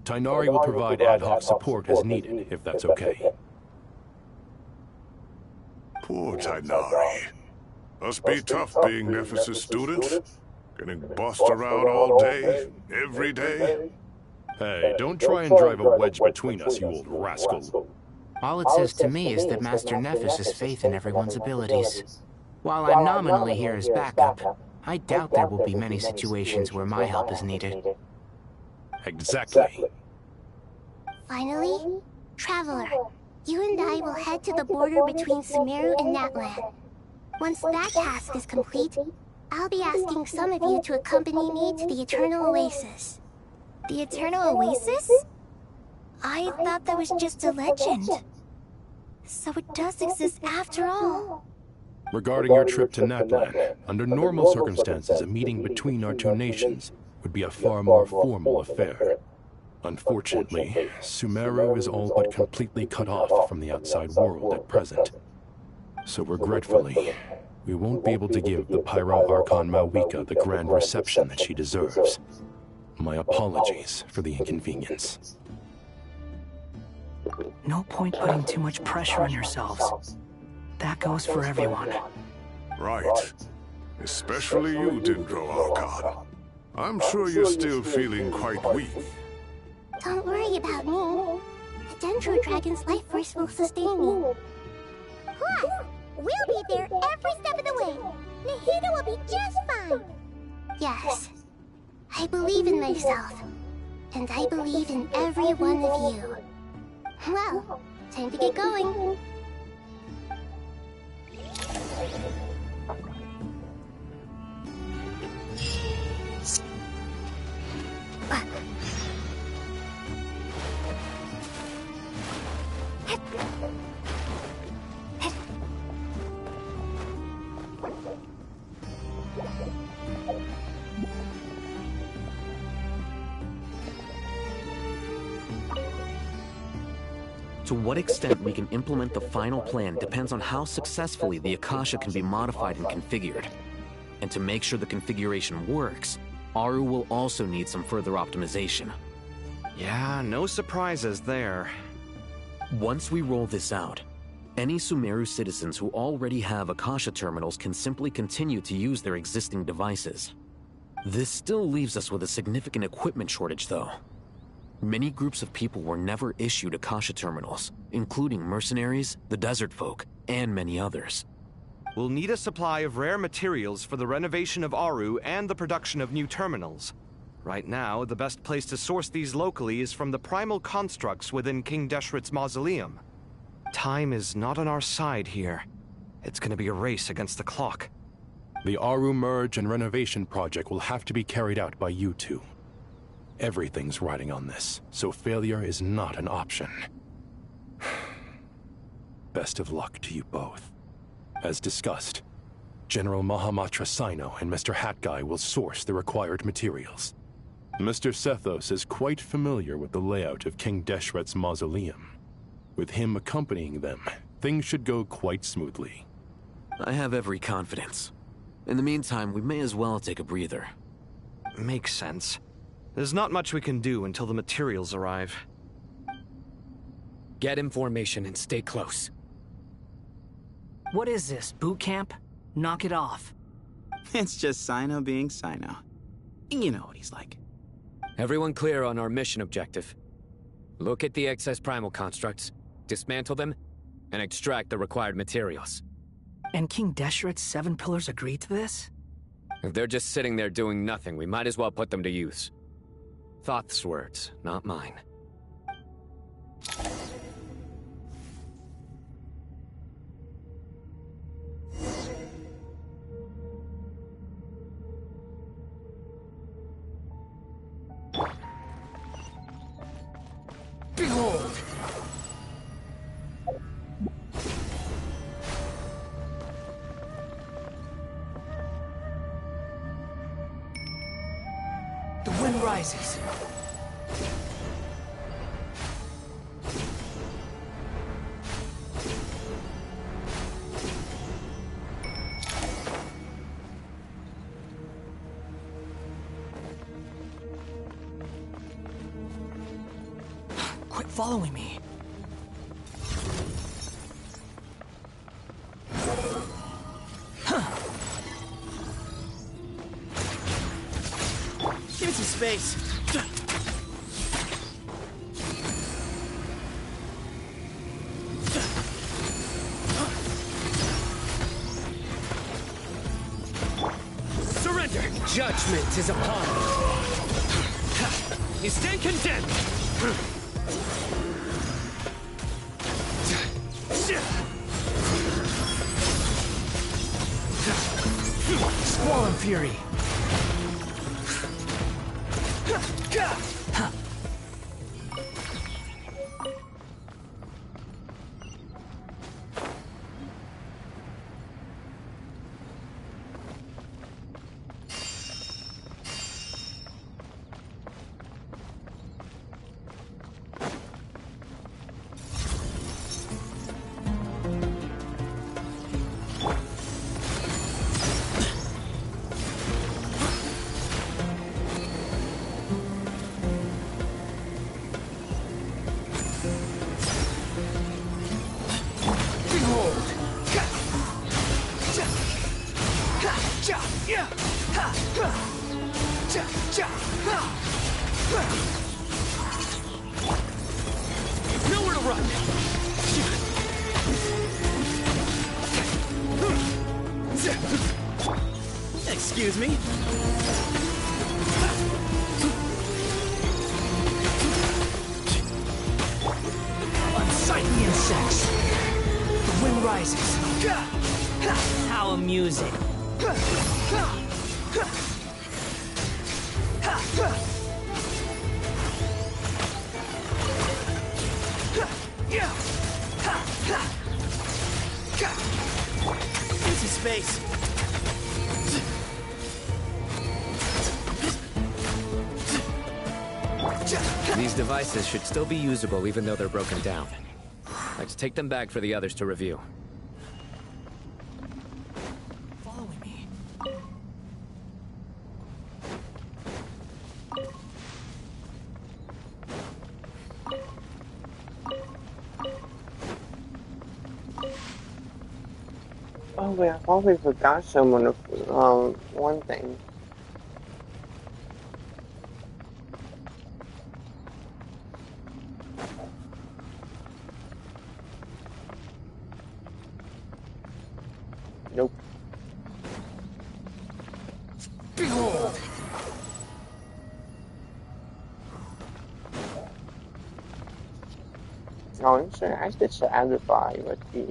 Tainari will provide ad hoc support as needed, if that's okay. Poor Tainari. Must be tough being Nephis' student. Getting bossed around all day, every day. Hey, don't try and drive a wedge between us, you old rascal. All it says to me is that Master Nephis has faith in everyone's abilities. While I'm nominally here as backup, I doubt there will be many situations where my help is needed. Exactly. Finally, Traveler, you and I will head to the border between Sumeru and Natlan. Once that task is complete, I'll be asking some of you to accompany me to the Eternal Oasis. The Eternal Oasis? I thought that was just a legend. So it does exist after all. Regarding your trip to Natlan, under normal circumstances, a meeting between our two nations would be a far more formal affair. Unfortunately, Sumeru is all but completely cut off from the outside world at present. So regretfully, we won't be able to give the Pyro Archon Mawika the grand reception that she deserves. My apologies for the inconvenience. No point putting too much pressure on yourselves. That goes for everyone. Right. Especially you, Dendro Archon. I'm sure you're still feeling quite weak. Don't worry about me. The Dendro Dragon's life force will sustain me. Plus, we'll be there every step of the way. Nahida will be just fine. Yes, I believe in myself. And I believe in every one of you. Well, time to get going. To what extent we can implement the final plan depends on how successfully the Akasha can be modified and configured. And to make sure the configuration works, Aru will also need some further optimization. Yeah, no surprises there. Once we roll this out, any Sumeru citizens who already have Akasha terminals can simply continue to use their existing devices. This still leaves us with a significant equipment shortage, though. Many groups of people were never issued Akasha terminals, including mercenaries, the desert folk, and many others. We'll need a supply of rare materials for the renovation of Aru and the production of new terminals. Right now, the best place to source these locally is from the primal constructs within King Deshret's mausoleum. Time is not on our side here. It's gonna be a race against the clock. The Aru merge and renovation project will have to be carried out by you two. Everything's riding on this, so failure is not an option. Best of luck to you both. As discussed, General Mahamatra Sino and Mr. Hat Guy will source the required materials. Mr. Sethos is quite familiar with the layout of King Deshret's mausoleum. With him accompanying them, things should go quite smoothly. I have every confidence. In the meantime, we may as well take a breather. Makes sense. There's not much we can do until the materials arrive. Get in formation and stay close. What is this, boot camp? Knock it off. It's just Sino being Sino. You know what he's like. Everyone clear on our mission objective. Look at the excess primal constructs, dismantle them, and extract the required materials. And King Deshret's 7 pillars agree to this? If they're just sitting there doing nothing, we might as well put them to use. Thoth's words, not mine. Behold! The wind rises. Quit following me. Give me some space. Judgment is upon you. You stand condemned. Squall and fury. Nowhere to run! Excuse me? Unsightly insects! The wind rises. How amusing. Empty space. These devices should still be usable even though they're broken down. Let's take them back for the others to review. Following me. Oh wait, I probably forgot someone one thing. Nope. Behold! Oh, I'm sorry, I should satisfy with the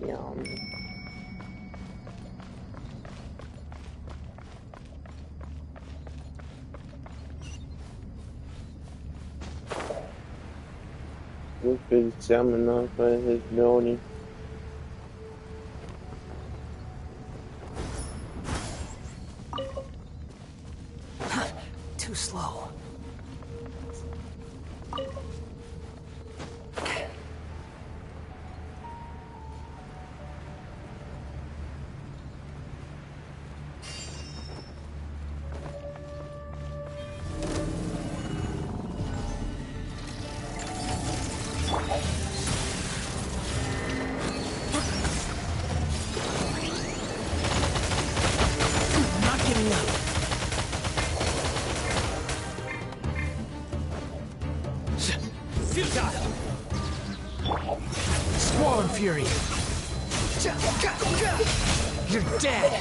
This is seminar for his building. Too slow. Not giving up. Futile! Squall and fury! You're dead!